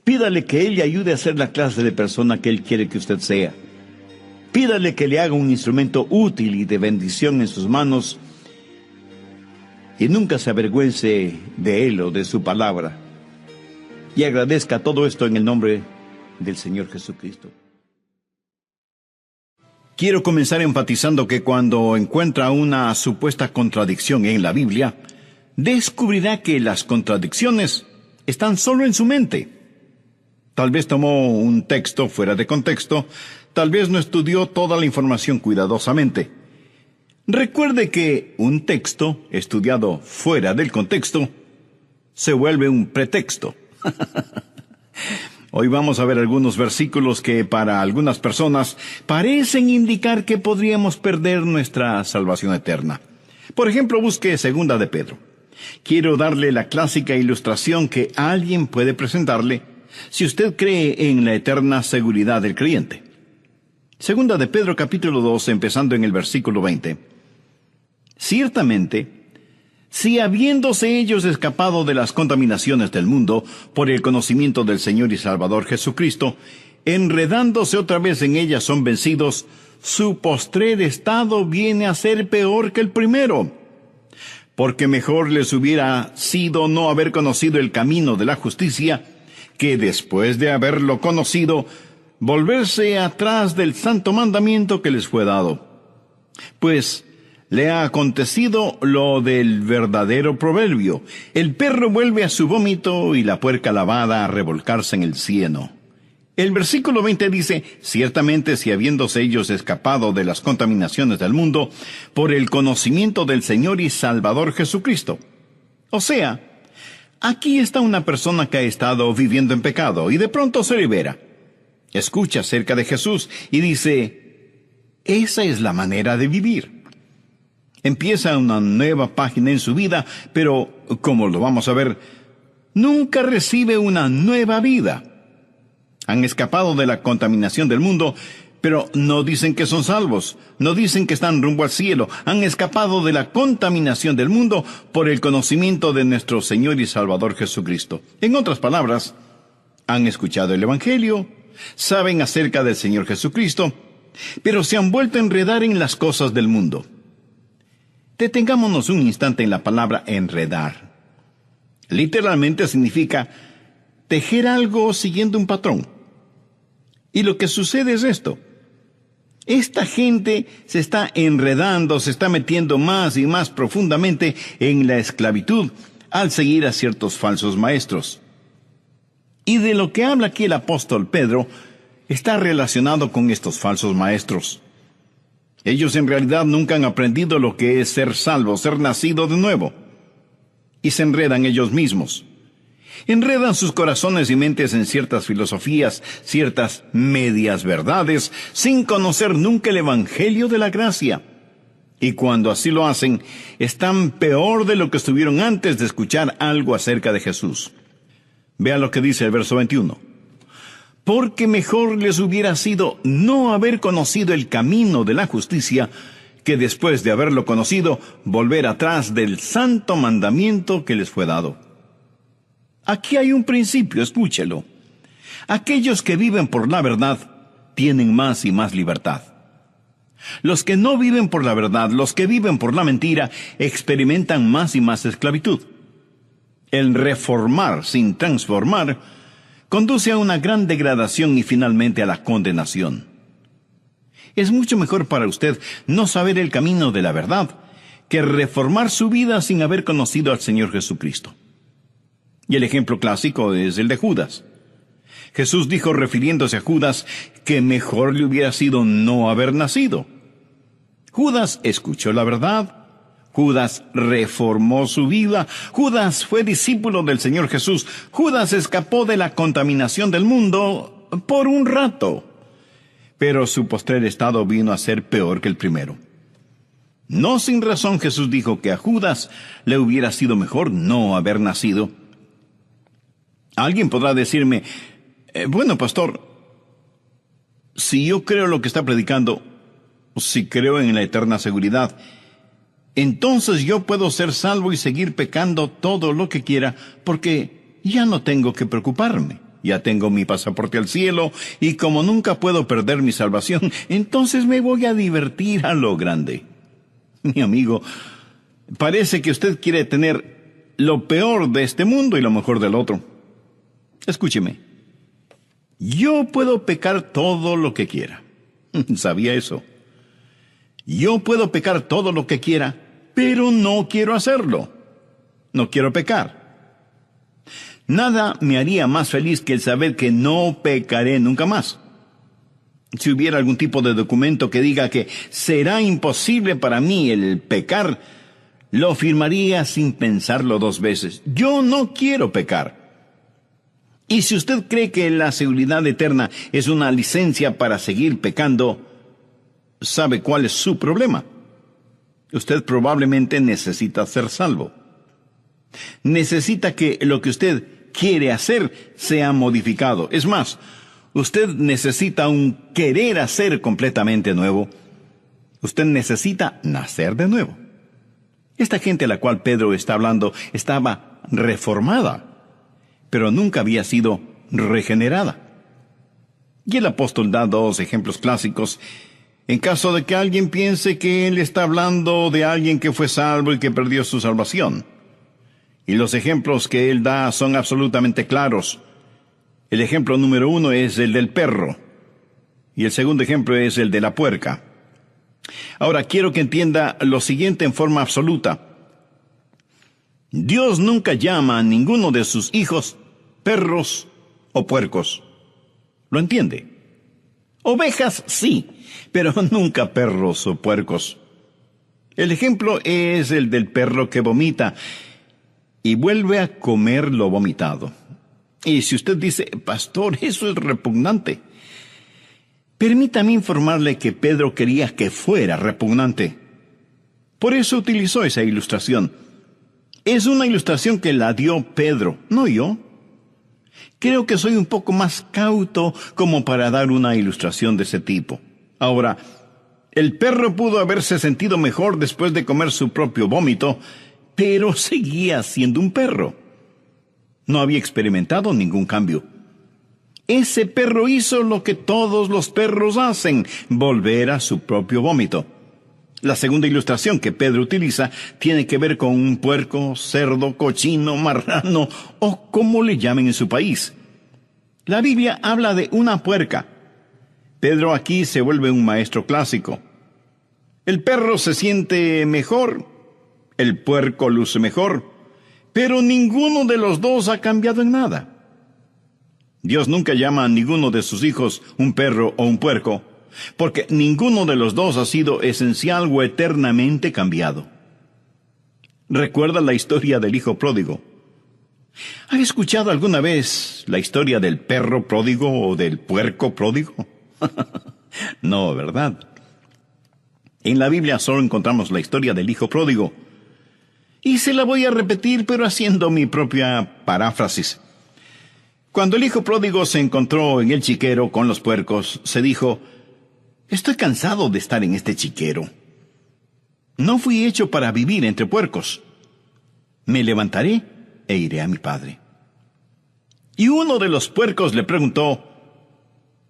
pídale que Él le ayude a ser la clase de persona que Él quiere que usted sea. Pídale que le haga un instrumento útil y de bendición en sus manos, y nunca se avergüence de Él o de su palabra. Y agradezca todo esto en el nombre del Señor Jesucristo. Quiero comenzar enfatizando que cuando encuentra una supuesta contradicción en la Biblia, descubrirá que las contradicciones están solo en su mente. Tal vez tomó un texto fuera de contexto, tal vez no estudió toda la información cuidadosamente. Recuerde que un texto estudiado fuera del contexto se vuelve un pretexto. Hoy vamos a ver algunos versículos que para algunas personas parecen indicar que podríamos perder nuestra salvación eterna. Por ejemplo, busque 2 de Pedro. Quiero darle la clásica ilustración que alguien puede presentarle si usted cree en la eterna seguridad del creyente. 2 de Pedro capítulo 2, empezando en el versículo 20. Ciertamente, si habiéndose ellos escapado de las contaminaciones del mundo por el conocimiento del Señor y Salvador Jesucristo, enredándose otra vez en ellas son vencidos, su postrer estado viene a ser peor que el primero. Porque mejor les hubiera sido no haber conocido el camino de la justicia, que después de haberlo conocido, volverse atrás del santo mandamiento que les fue dado. Pues le ha acontecido lo del verdadero proverbio: el perro vuelve a su vómito y la puerca lavada a revolcarse en el cieno. El versículo 20 dice: ciertamente si habiéndose ellos escapado de las contaminaciones del mundo por el conocimiento del Señor y Salvador Jesucristo. O sea, aquí está una persona que ha estado viviendo en pecado y de pronto se libera. Escucha acerca de Jesús y dice: esa es la manera de vivir. Empieza una nueva página en su vida, pero, como lo vamos a ver, nunca recibe una nueva vida. Han escapado de la contaminación del mundo, pero no dicen que son salvos, no dicen que están rumbo al cielo. Han escapado de la contaminación del mundo por el conocimiento de nuestro Señor y Salvador Jesucristo. En otras palabras, han escuchado el Evangelio, saben acerca del Señor Jesucristo, pero se han vuelto a enredar en las cosas del mundo. Detengámonos un instante en la palabra enredar. Literalmente significa tejer algo siguiendo un patrón. Y lo que sucede es esto: esta gente se está enredando, se está metiendo más y más profundamente en la esclavitud al seguir a ciertos falsos maestros. Y de lo que habla aquí el apóstol Pedro está relacionado con estos falsos maestros. Ellos en realidad nunca han aprendido lo que es ser salvo, ser nacido de nuevo. Y se enredan ellos mismos. Enredan sus corazones y mentes en ciertas filosofías, ciertas medias verdades, sin conocer nunca el Evangelio de la gracia. Y cuando así lo hacen, están peor de lo que estuvieron antes de escuchar algo acerca de Jesús. Vea lo que dice el verso 21. Porque mejor les hubiera sido no haber conocido el camino de la justicia, que después de haberlo conocido, volver atrás del santo mandamiento que les fue dado. Aquí hay un principio, escúchelo. Aquellos que viven por la verdad tienen más y más libertad. Los que no viven por la verdad, los que viven por la mentira, experimentan más y más esclavitud. El reformar sin transformar conduce a una gran degradación y finalmente a la condenación. Es mucho mejor para usted no saber el camino de la verdad que reformar su vida sin haber conocido al Señor Jesucristo. Y el ejemplo clásico es el de Judas. Jesús dijo, refiriéndose a Judas, que mejor le hubiera sido no haber nacido. Judas escuchó la verdad. Judas reformó su vida. Judas fue discípulo del Señor Jesús. Judas escapó de la contaminación del mundo por un rato. Pero su postrer estado vino a ser peor que el primero. No sin razón Jesús dijo que a Judas le hubiera sido mejor no haber nacido. Alguien podrá decirme, bueno, pastor, si yo creo lo que está predicando, si creo en la eterna seguridad, entonces yo puedo ser salvo y seguir pecando todo lo que quiera, porque ya no tengo que preocuparme. Ya tengo mi pasaporte al cielo, y como nunca puedo perder mi salvación, entonces me voy a divertir a lo grande. Mi amigo, parece que usted quiere tener lo peor de este mundo y lo mejor del otro. Escúcheme. Yo puedo pecar todo lo que quiera. ¿Sabía eso? Yo puedo pecar todo lo que quiera, pero no quiero hacerlo. No quiero pecar. Nada me haría más feliz que el saber que no pecaré nunca más. Si hubiera algún tipo de documento que diga que será imposible para mí el pecar, lo firmaría sin pensarlo 2 veces. Yo no quiero pecar. Y si usted cree que la seguridad eterna es una licencia para seguir pecando, ¿sabe cuál es su problema? Usted probablemente necesita ser salvo. Necesita que lo que usted quiere hacer sea modificado. Es más, usted necesita un querer hacer completamente nuevo. Usted necesita nacer de nuevo. Esta gente a la cual Pedro está hablando estaba reformada, pero nunca había sido regenerada. Y el apóstol da 2 ejemplos clásicos en caso de que alguien piense que él está hablando de alguien que fue salvo y que perdió su salvación. Y los ejemplos que él da son absolutamente claros. El ejemplo número 1 es el del perro, y el segundo ejemplo es el de la puerca. Ahora quiero que entienda lo siguiente en forma absoluta. Dios nunca llama a ninguno de sus hijos perros o puercos. ¿Lo entiende? Ovejas sí, pero nunca perros o puercos. El ejemplo es el del perro que vomita y vuelve a comer lo vomitado. Y si usted dice, pastor, eso es repugnante, permítame informarle que Pedro quería que fuera repugnante. Por eso utilizó esa ilustración. Es una ilustración que la dio Pedro, no yo. Creo que soy un poco más cauto como para dar una ilustración de ese tipo. Ahora, el perro pudo haberse sentido mejor después de comer su propio vómito, pero seguía siendo un perro. No había experimentado ningún cambio. Ese perro hizo lo que todos los perros hacen, volver a su propio vómito. La segunda ilustración que Pedro utiliza tiene que ver con un puerco, cerdo, cochino, marrano o como le llamen en su país. La Biblia habla de una puerca. Pedro aquí se vuelve un maestro clásico. El perro se siente mejor, el puerco luce mejor, pero ninguno de los dos ha cambiado en nada. Dios nunca llama a ninguno de sus hijos un perro o un puerco, porque ninguno de los dos ha sido esencial o eternamente cambiado. ¿Recuerda la historia del hijo pródigo? ¿Ha escuchado alguna vez la historia del perro pródigo o del puerco pródigo? No, ¿verdad? En la Biblia solo encontramos la historia del hijo pródigo. Y se la voy a repetir, pero haciendo mi propia paráfrasis. Cuando el hijo pródigo se encontró en el chiquero con los puercos, se dijo: estoy cansado de estar en este chiquero. No fui hecho para vivir entre puercos. Me levantaré e iré a mi padre. Y uno de los puercos le preguntó: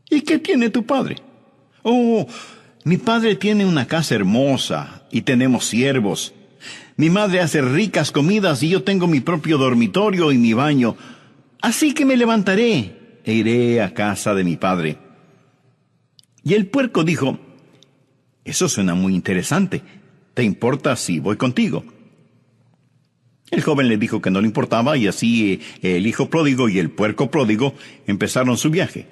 ¿y qué tiene tu padre? Oh, mi padre tiene una casa hermosa y tenemos siervos. Mi madre hace ricas comidas y yo tengo mi propio dormitorio y mi baño. Así que me levantaré e iré a casa de mi padre. Y el puerco dijo: eso suena muy interesante. ¿Te importa si voy contigo? El joven le dijo que no le importaba, y así el hijo pródigo y el puerco pródigo empezaron su viaje.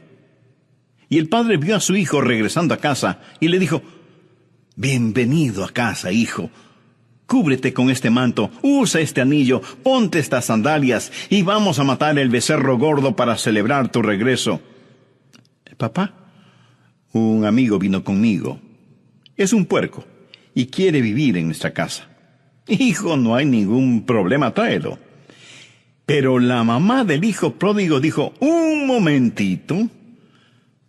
Y el padre vio a su hijo regresando a casa y le dijo: bienvenido a casa, hijo. Cúbrete con este manto, usa este anillo, ponte estas sandalias y vamos a matar el becerro gordo para celebrar tu regreso. Papá, un amigo vino conmigo. Es un puerco y quiere vivir en nuestra casa. Hijo, no hay ningún problema, tráelo. Pero la mamá del hijo pródigo dijo: un momentito.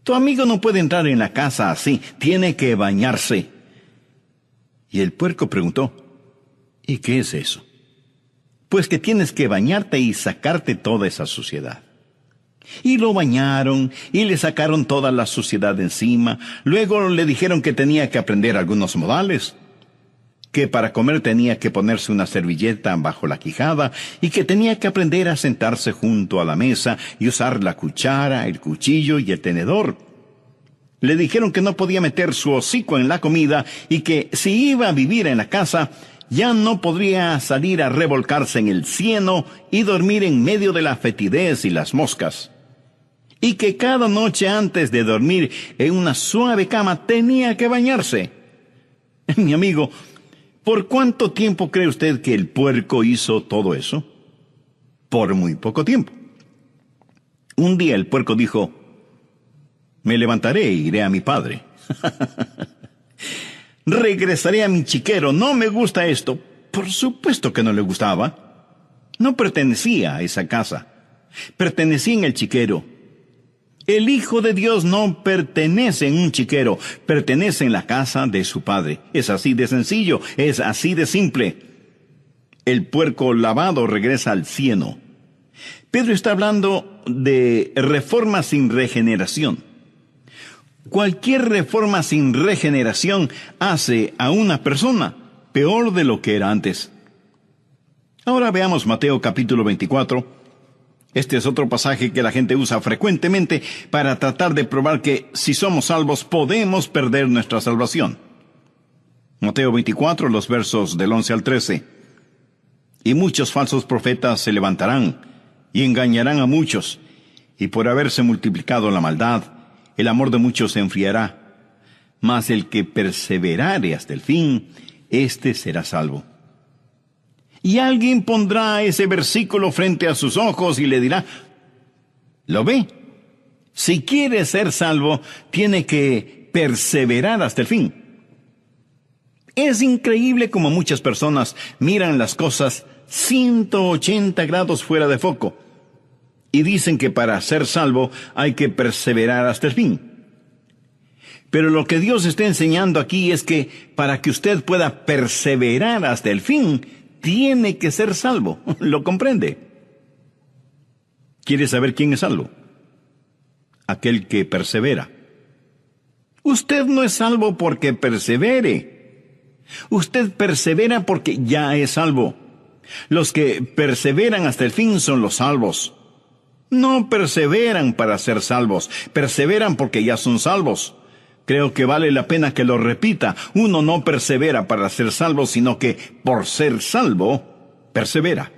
Tu amigo no puede entrar en la casa así, tiene que bañarse. Y el puerco preguntó: ¿y qué es eso? Pues que tienes que bañarte y sacarte toda esa suciedad. Y lo bañaron y le sacaron toda la suciedad de encima. Luego le dijeron que tenía que aprender algunos modales, que para comer tenía que ponerse una servilleta bajo la quijada y que tenía que aprender a sentarse junto a la mesa y usar la cuchara, el cuchillo y el tenedor. Le dijeron que no podía meter su hocico en la comida y que si iba a vivir en la casa, ya no podría salir a revolcarse en el cieno y dormir en medio de la fetidez y las moscas. Y que cada noche antes de dormir en una suave cama tenía que bañarse. Mi amigo, ¿por cuánto tiempo cree usted que el puerco hizo todo eso? Por muy poco tiempo. Un día el puerco dijo: me levantaré e iré a mi padre. Regresaré a mi chiquero, no me gusta esto. Por supuesto que no le gustaba. No pertenecía a esa casa. Pertenecía en el chiquero. El Hijo de Dios no pertenece en un chiquero, pertenece en la casa de su Padre. Es así de sencillo, es así de simple. El puerco lavado regresa al cieno. Pedro está hablando de reforma sin regeneración. Cualquier reforma sin regeneración hace a una persona peor de lo que era antes. Ahora veamos Mateo capítulo 24. Este es otro pasaje que la gente usa frecuentemente para tratar de probar que si somos salvos podemos perder nuestra salvación. Mateo 24, los versos del 11 al 13. Y muchos falsos profetas se levantarán y engañarán a muchos, y por haberse multiplicado la maldad, el amor de muchos se enfriará. Mas el que perseverare hasta el fin, éste será salvo. Y alguien pondrá ese versículo frente a sus ojos y le dirá: ¿lo ve? Si quiere ser salvo, tiene que perseverar hasta el fin. Es increíble cómo muchas personas miran las cosas 180 grados fuera de foco y dicen que para ser salvo hay que perseverar hasta el fin. Pero lo que Dios está enseñando aquí es que para que usted pueda perseverar hasta el fin, tiene que ser salvo. ¿Lo comprende? ¿Quiere saber quién es salvo? Aquel que persevera. Usted no es salvo porque persevere. Usted persevera porque ya es salvo. Los que perseveran hasta el fin son los salvos. No perseveran para ser salvos, perseveran porque ya son salvos. Creo que vale la pena que lo repita. Uno no persevera para ser salvo, sino que por ser salvo, persevera.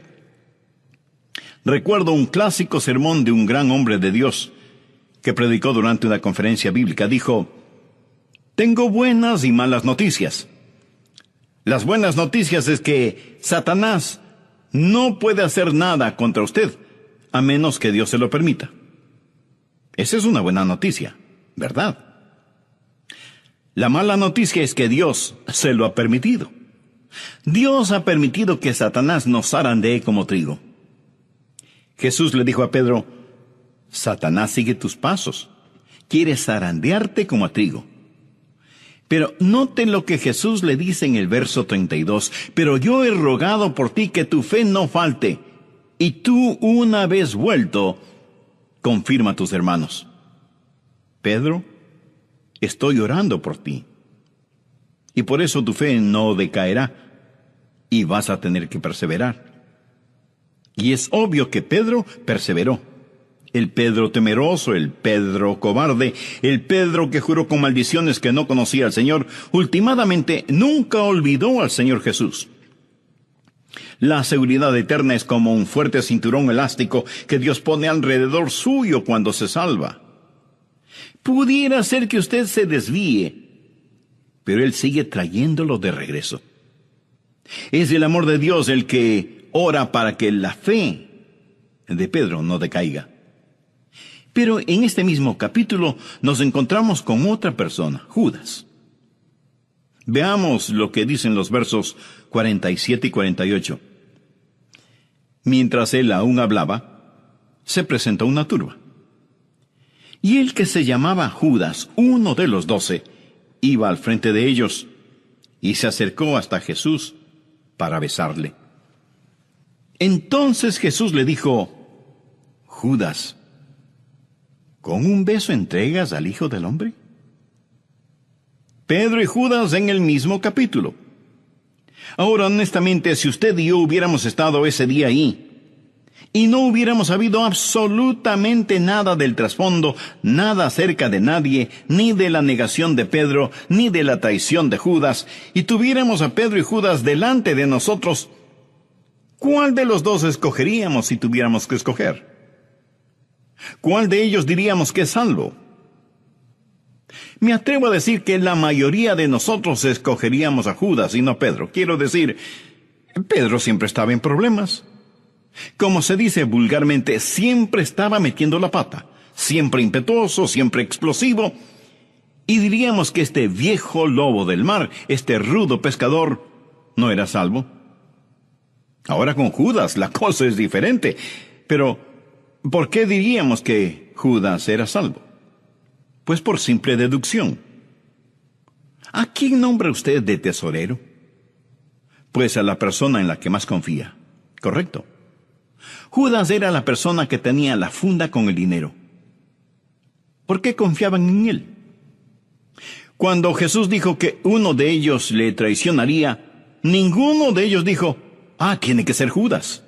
Recuerdo un clásico sermón de un gran hombre de Dios que predicó durante una conferencia bíblica. Dijo: tengo buenas y malas noticias. Las buenas noticias es que Satanás no puede hacer nada contra usted, a menos que Dios se lo permita. Esa es una buena noticia, ¿verdad? La mala noticia es que Dios se lo ha permitido. Dios ha permitido que Satanás nos zarandee como trigo. Jesús le dijo a Pedro: Satanás sigue tus pasos, quiere zarandearte como a trigo. Pero note lo que Jesús le dice en el verso 32. Pero yo he rogado por ti que tu fe no falte, y tú, una vez vuelto, confirma a tus hermanos. Pedro, estoy orando por ti, y por eso tu fe no decaerá, y vas a tener que perseverar. Y es obvio que Pedro perseveró. El Pedro temeroso, el Pedro cobarde, el Pedro que juró con maldiciones que no conocía al Señor, últimamente nunca olvidó al Señor Jesús. La seguridad eterna es como un fuerte cinturón elástico que Dios pone alrededor suyo cuando se salva. Pudiera ser que usted se desvíe, pero Él sigue trayéndolo de regreso. Es el amor de Dios el que ora para que la fe de Pedro no decaiga. Pero en este mismo capítulo nos encontramos con otra persona, Judas. Veamos lo que dicen los versos 47 y 48. Mientras él aún hablaba, se presentó una turba. Y el que se llamaba Judas, uno de los 12, iba al frente de ellos y se acercó hasta Jesús para besarle. Entonces Jesús le dijo: Judas, ¿con un beso entregas al Hijo del Hombre? Pedro y Judas en el mismo capítulo. Ahora, honestamente, si usted y yo hubiéramos estado ese día ahí, y no hubiéramos sabido absolutamente nada del trasfondo, nada acerca de nadie, ni de la negación de Pedro, ni de la traición de Judas, y tuviéramos a Pedro y Judas delante de nosotros, ¿cuál de los dos escogeríamos si tuviéramos que escoger? ¿Cuál de ellos diríamos que es salvo? Me atrevo a decir que la mayoría de nosotros escogeríamos a Judas y no a Pedro. Quiero decir, Pedro siempre estaba en problemas. Como se dice vulgarmente, siempre estaba metiendo la pata, siempre impetuoso, siempre explosivo. Y diríamos que este viejo lobo del mar, este rudo pescador, no era salvo. Ahora con Judas la cosa es diferente. Pero, ¿por qué diríamos que Judas era salvo? Pues por simple deducción. ¿A quién nombra usted de tesorero? Pues a la persona en la que más confía. ¿Correcto? Judas era la persona que tenía la funda con el dinero. ¿Por qué confiaban en él? Cuando Jesús dijo que uno de ellos le traicionaría, ninguno de ellos dijo: tiene que ser Judas.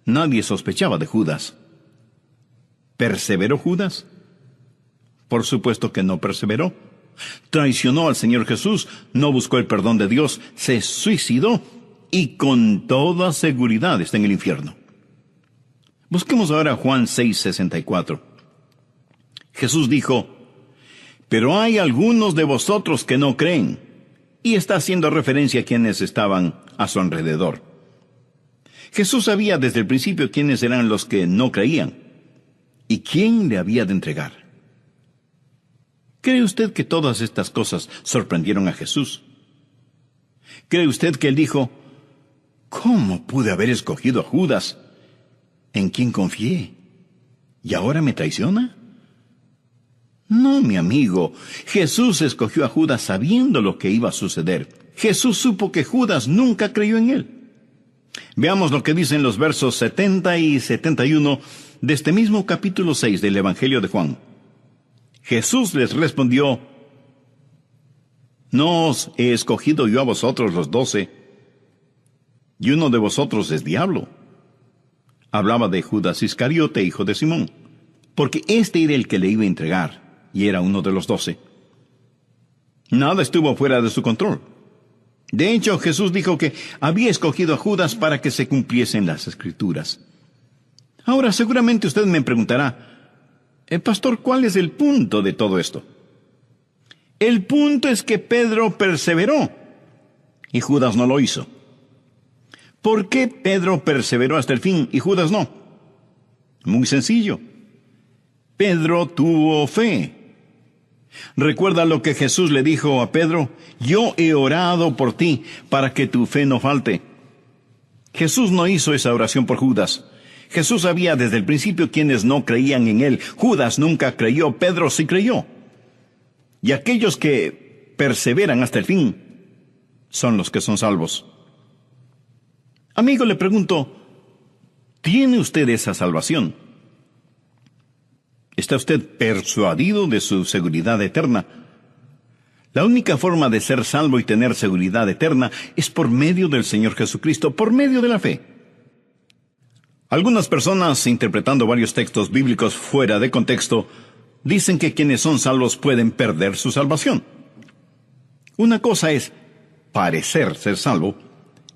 Nadie sospechaba de Judas. ¿Perseveró Judas? Por supuesto que no perseveró. Traicionó al Señor Jesús, no buscó el perdón de Dios, se suicidó y con toda seguridad está en el infierno. Busquemos ahora Juan 6:64. Jesús dijo: pero hay algunos de vosotros que no creen, y está haciendo referencia a quienes estaban a su alrededor. Jesús sabía desde el principio quiénes eran los que no creían y quién le había de entregar. ¿Cree usted que todas estas cosas sorprendieron a Jesús? ¿Cree usted que él dijo: ¿cómo pude haber escogido a Judas, en quien confié, y ahora me traiciona? No, mi amigo, Jesús escogió a Judas sabiendo lo que iba a suceder. Jesús supo que Judas nunca creyó en él. Veamos lo que dicen los versos 70 y 71 de este mismo capítulo 6 del Evangelio de Juan. Jesús les respondió: ¿no os he escogido yo a vosotros los 12? Y uno de vosotros es diablo. Hablaba de Judas Iscariote, hijo de Simón, porque este era el que le iba a entregar, y era uno de los 12. Nada estuvo fuera de su control. De hecho, Jesús dijo que había escogido a Judas para que se cumpliesen las Escrituras. Ahora, seguramente usted me preguntará: pastor, ¿cuál es el punto de todo esto? El punto es que Pedro perseveró y Judas no lo hizo. ¿Por qué Pedro perseveró hasta el fin y Judas no? Muy sencillo. Pedro tuvo fe. Recuerda lo que Jesús le dijo a Pedro: yo he orado por ti para que tu fe no falte. Jesús no hizo esa oración por Judas. Jesús sabía desde el principio quienes no creían en él. Judas nunca creyó, Pedro sí creyó. Y aquellos que perseveran hasta el fin son los que son salvos. Amigo, le pregunto, ¿tiene usted esa salvación? ¿Está usted persuadido de su seguridad eterna? La única forma de ser salvo y tener seguridad eterna es por medio del Señor Jesucristo, por medio de la fe. Algunas personas, interpretando varios textos bíblicos fuera de contexto, dicen que quienes son salvos pueden perder su salvación. Una cosa es parecer ser salvo,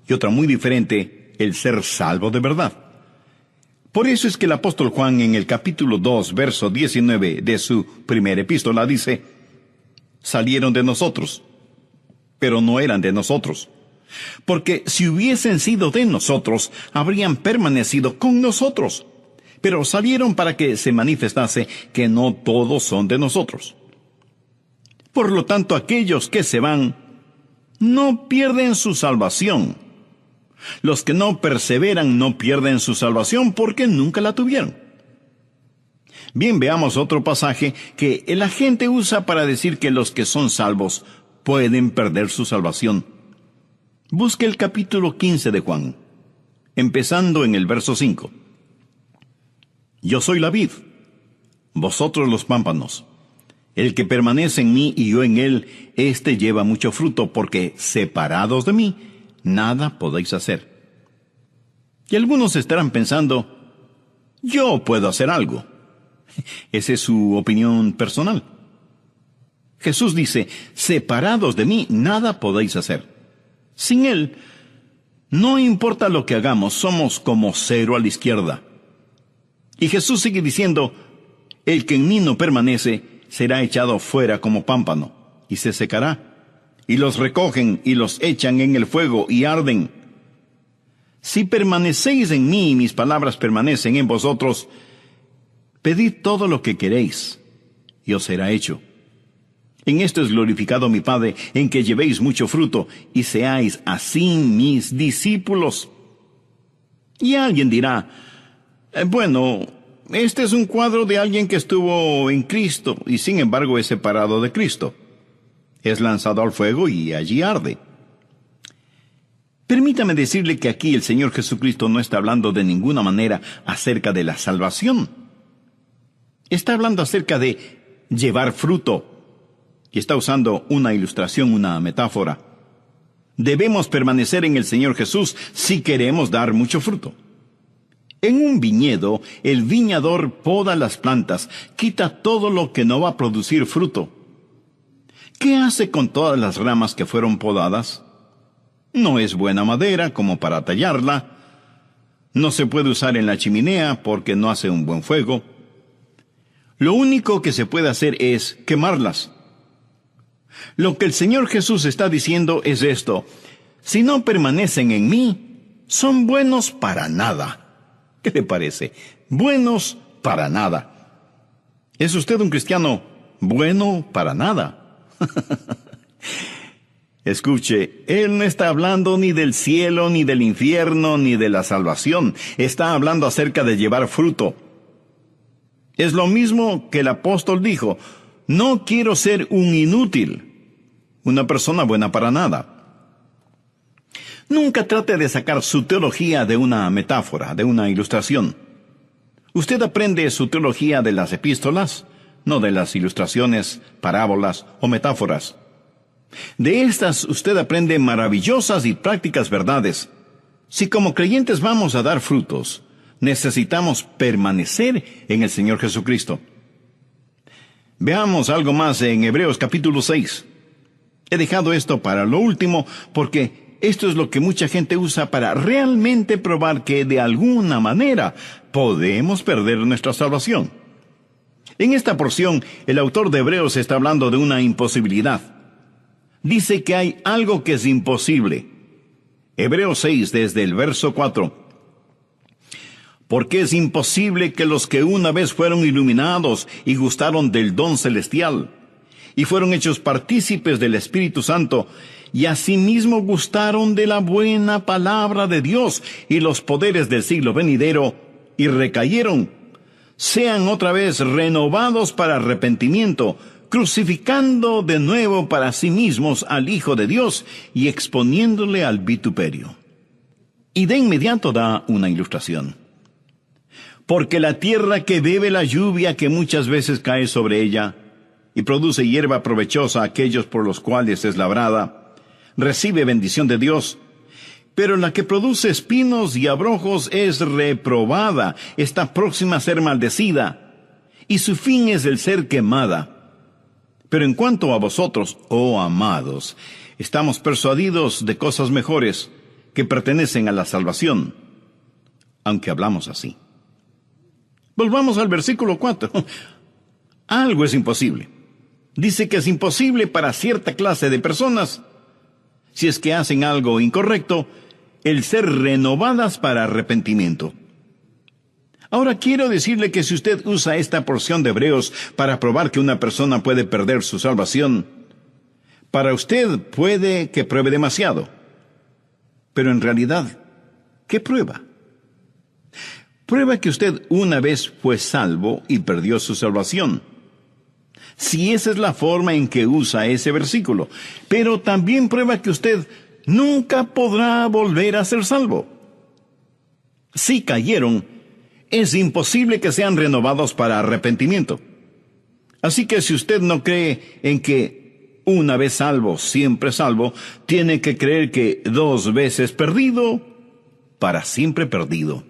y otra muy diferente, el ser salvo de verdad. Por eso es que el apóstol Juan en el capítulo 2, verso 19 de su primera epístola dice: salieron de nosotros, pero no eran de nosotros. Porque si hubiesen sido de nosotros, habrían permanecido con nosotros. Pero salieron para que se manifestase que no todos son de nosotros. Por lo tanto, aquellos que se van no pierden su salvación. Los que no perseveran no pierden su salvación porque nunca la tuvieron. Bien, veamos otro pasaje que la gente usa para decir que los que son salvos pueden perder su salvación. Busque el capítulo 15 de Juan, empezando en el verso 5. Yo soy la vid, vosotros los pámpanos. El que permanece en mí y yo en él, éste lleva mucho fruto, porque separados de mí, nada podéis hacer. Y algunos estarán pensando: yo puedo hacer algo. Esa es su opinión personal. Jesús dice: separados de mí, nada podéis hacer. Sin él, no importa lo que hagamos, somos como cero a la izquierda. Y Jesús sigue diciendo: el que en mí no permanece será echado fuera como pámpano, y se secará. Y los recogen y los echan en el fuego y arden. Si permanecéis en mí y mis palabras permanecen en vosotros, pedid todo lo que queréis, y os será hecho. En esto es glorificado mi Padre, en que llevéis mucho fruto, y seáis así mis discípulos. Y alguien dirá: bueno, este es un cuadro de alguien que estuvo en Cristo, y sin embargo es separado de Cristo. Es lanzado al fuego y allí arde. Permítame decirle que aquí el Señor Jesucristo no está hablando de ninguna manera acerca de la salvación. Está hablando acerca de llevar fruto. Y está usando una ilustración, una metáfora. Debemos permanecer en el Señor Jesús si queremos dar mucho fruto. En un viñedo, el viñador poda las plantas, quita todo lo que no va a producir fruto. ¿Qué hace con todas las ramas que fueron podadas? No es buena madera como para tallarla. No se puede usar en la chimenea porque no hace un buen fuego. Lo único que se puede hacer es quemarlas. Lo que el Señor Jesús está diciendo es esto: si no permanecen en mí, son buenos para nada. ¿Qué le parece? Buenos para nada. ¿Es usted un cristiano bueno para nada? Escuche, Él no está hablando ni del cielo, ni del infierno, ni de la salvación. Está hablando acerca de llevar fruto. Es lo mismo que el apóstol dijo: no quiero ser un inútil, una persona buena para nada. Nunca trate de sacar su teología de una metáfora, de una ilustración. Usted aprende su teología de las epístolas, no de las ilustraciones, parábolas o metáforas. De estas usted aprende maravillosas y prácticas verdades. Si como creyentes vamos a dar frutos, necesitamos permanecer en el Señor Jesucristo. Veamos algo más en Hebreos capítulo 6. He dejado esto para lo último porque esto es lo que mucha gente usa para realmente probar que de alguna manera podemos perder nuestra salvación. En esta porción, el autor de Hebreos está hablando de una imposibilidad. Dice que hay algo que es imposible. Hebreos 6, desde el verso 4. Porque es imposible que los que una vez fueron iluminados y gustaron del don celestial, y fueron hechos partícipes del Espíritu Santo, y asimismo gustaron de la buena palabra de Dios y los poderes del siglo venidero, y recayeron, sean otra vez renovados para arrepentimiento, crucificando de nuevo para sí mismos al Hijo de Dios y exponiéndole al vituperio. Y de inmediato da una ilustración. Porque la tierra que bebe la lluvia que muchas veces cae sobre ella, y produce hierba provechosa a aquellos por los cuales es labrada, recibe bendición de Dios. Pero la que produce espinos y abrojos es reprobada, está próxima a ser maldecida, y su fin es el ser quemada. Pero en cuanto a vosotros, oh amados, estamos persuadidos de cosas mejores que pertenecen a la salvación, aunque hablamos así. Volvamos al versículo 4. Algo es imposible. Dice que es imposible para cierta clase de personas, si es que hacen algo incorrecto, el ser renovadas para arrepentimiento. Ahora quiero decirle que si usted usa esta porción de Hebreos para probar que una persona puede perder su salvación, para usted puede que pruebe demasiado. Pero en realidad, ¿qué prueba? Prueba que usted una vez fue salvo y perdió su salvación. Si esa es la forma en que usa ese versículo. Pero también prueba que usted nunca podrá volver a ser salvo. Si cayeron, es imposible que sean renovados para arrepentimiento. Así que si usted no cree en que una vez salvo, siempre salvo, tiene que creer que 2 veces perdido, para siempre perdido.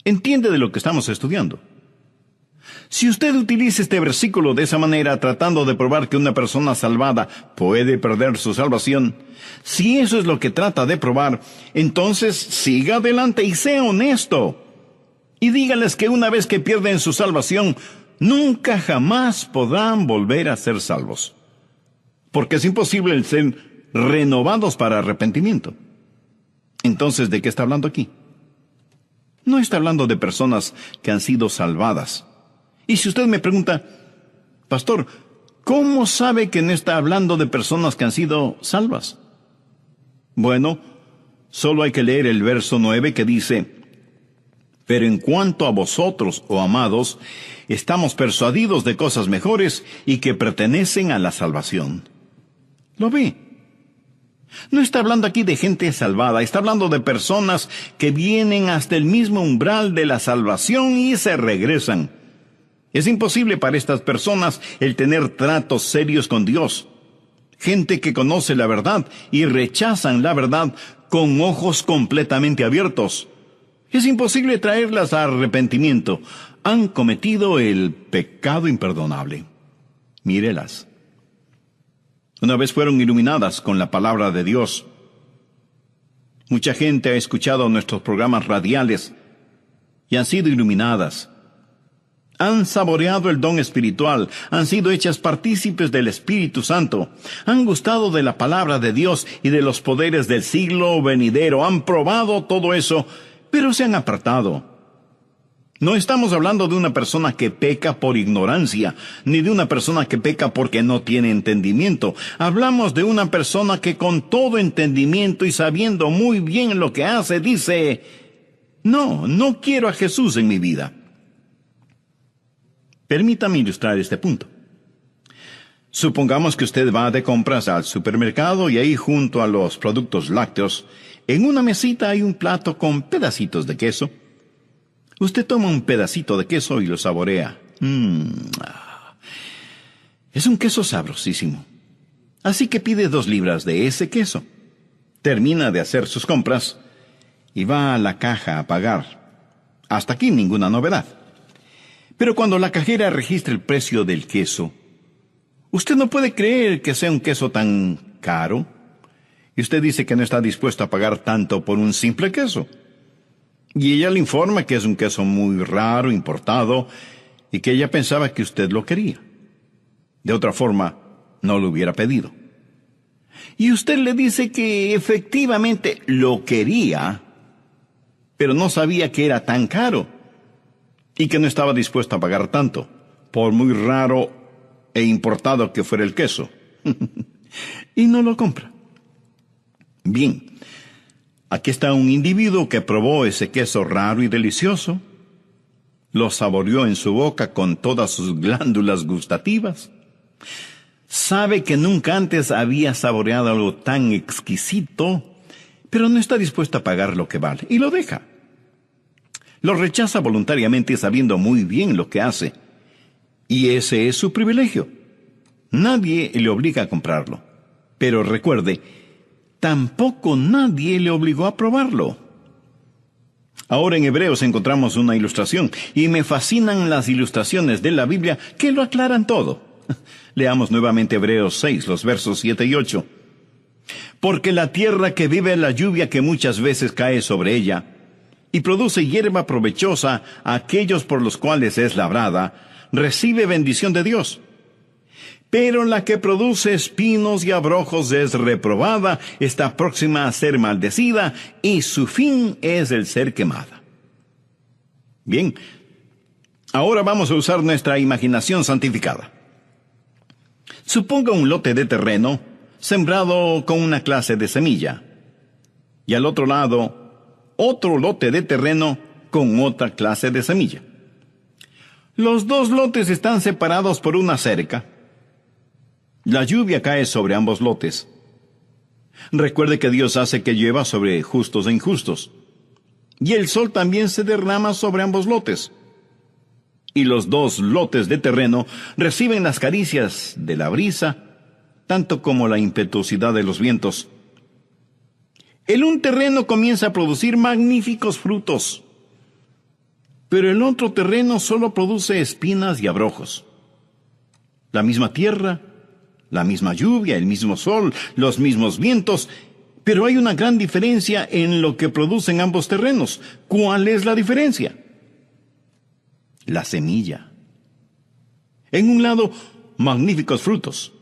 ¿Entiende de lo que estamos estudiando? Si usted utiliza este versículo de esa manera, tratando de probar que una persona salvada puede perder su salvación, si eso es lo que trata de probar, entonces siga adelante y sea honesto. Y dígales que una vez que pierden su salvación, nunca jamás podrán volver a ser salvos. Porque es imposible el ser renovados para arrepentimiento. Entonces, ¿de qué está hablando aquí? No está hablando de personas que han sido salvadas. Y si usted me pregunta, pastor, ¿cómo sabe que no está hablando de personas que han sido salvas? Bueno, solo hay que leer el verso 9 que dice, pero en cuanto a vosotros, oh amados, estamos persuadidos de cosas mejores y que pertenecen a la salvación. ¿Lo ve? No está hablando aquí de gente salvada, está hablando de personas que vienen hasta el mismo umbral de la salvación y se regresan. Es imposible para estas personas el tener tratos serios con Dios. Gente que conoce la verdad y rechazan la verdad con ojos completamente abiertos. Es imposible traerlas a arrepentimiento. Han cometido el pecado imperdonable. Mírelas. Una vez fueron iluminadas con la palabra de Dios. Mucha gente ha escuchado nuestros programas radiales y han sido iluminadas. Han saboreado el don espiritual, han sido hechas partícipes del Espíritu Santo, han gustado de la palabra de Dios y de los poderes del siglo venidero, han probado todo eso, pero se han apartado. No estamos hablando de una persona que peca por ignorancia, ni de una persona que peca porque no tiene entendimiento. Hablamos de una persona que con todo entendimiento y sabiendo muy bien lo que hace, dice, no quiero a Jesús en mi vida. Permítame ilustrar este punto. Supongamos que usted va de compras al supermercado y ahí junto a los productos lácteos, en una mesita hay un plato con pedacitos de queso. Usted toma un pedacito de queso y lo saborea. Es un queso sabrosísimo. Así que pide 2 libras de ese queso. Termina de hacer sus compras y va a la caja a pagar. Hasta aquí ninguna novedad. Pero cuando la cajera registra el precio del queso, usted no puede creer que sea un queso tan caro. Y usted dice que no está dispuesto a pagar tanto por un simple queso. Y ella le informa que es un queso muy raro, importado, y que ella pensaba que usted lo quería. De otra forma, no lo hubiera pedido. Y usted le dice que efectivamente lo quería, pero no sabía que era tan caro y que no estaba dispuesto a pagar tanto, por muy raro e importado que fuera el queso. Y no lo compra. Bien, aquí está un individuo que probó ese queso raro y delicioso, lo saboreó en su boca con todas sus glándulas gustativas, sabe que nunca antes había saboreado algo tan exquisito, pero no está dispuesto a pagar lo que vale, y lo deja. Lo rechaza voluntariamente sabiendo muy bien lo que hace, y ese es su privilegio. Nadie le obliga a comprarlo, pero recuerde, tampoco nadie le obligó a probarlo. Ahora en Hebreos encontramos una ilustración, y me fascinan las ilustraciones de la Biblia que lo aclaran todo. Leamos nuevamente Hebreos 6, los versos 7 y 8. Porque la tierra que vive la lluvia que muchas veces cae sobre ella, y produce hierba provechosa a aquellos por los cuales es labrada, recibe bendición de Dios. Pero la que produce espinos y abrojos es reprobada, está próxima a ser maldecida, y su fin es el ser quemada. Bien, ahora vamos a usar nuestra imaginación santificada. Suponga un lote de terreno sembrado con una clase de semilla, y al otro lado, otro lote de terreno con otra clase de semilla. Los dos lotes están separados por una cerca. La lluvia cae sobre ambos lotes. Recuerde que Dios hace que llueva sobre justos e injustos. Y el sol también se derrama sobre ambos lotes. Y los dos lotes de terreno reciben las caricias de la brisa, tanto como la impetuosidad de los vientos. El un terreno comienza a producir magníficos frutos, pero el otro terreno solo produce espinas y abrojos. La misma tierra, la misma lluvia, el mismo sol, los mismos vientos, pero hay una gran diferencia en lo que producen ambos terrenos. ¿Cuál es la diferencia? La semilla. En un lado, magníficos frutos.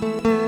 you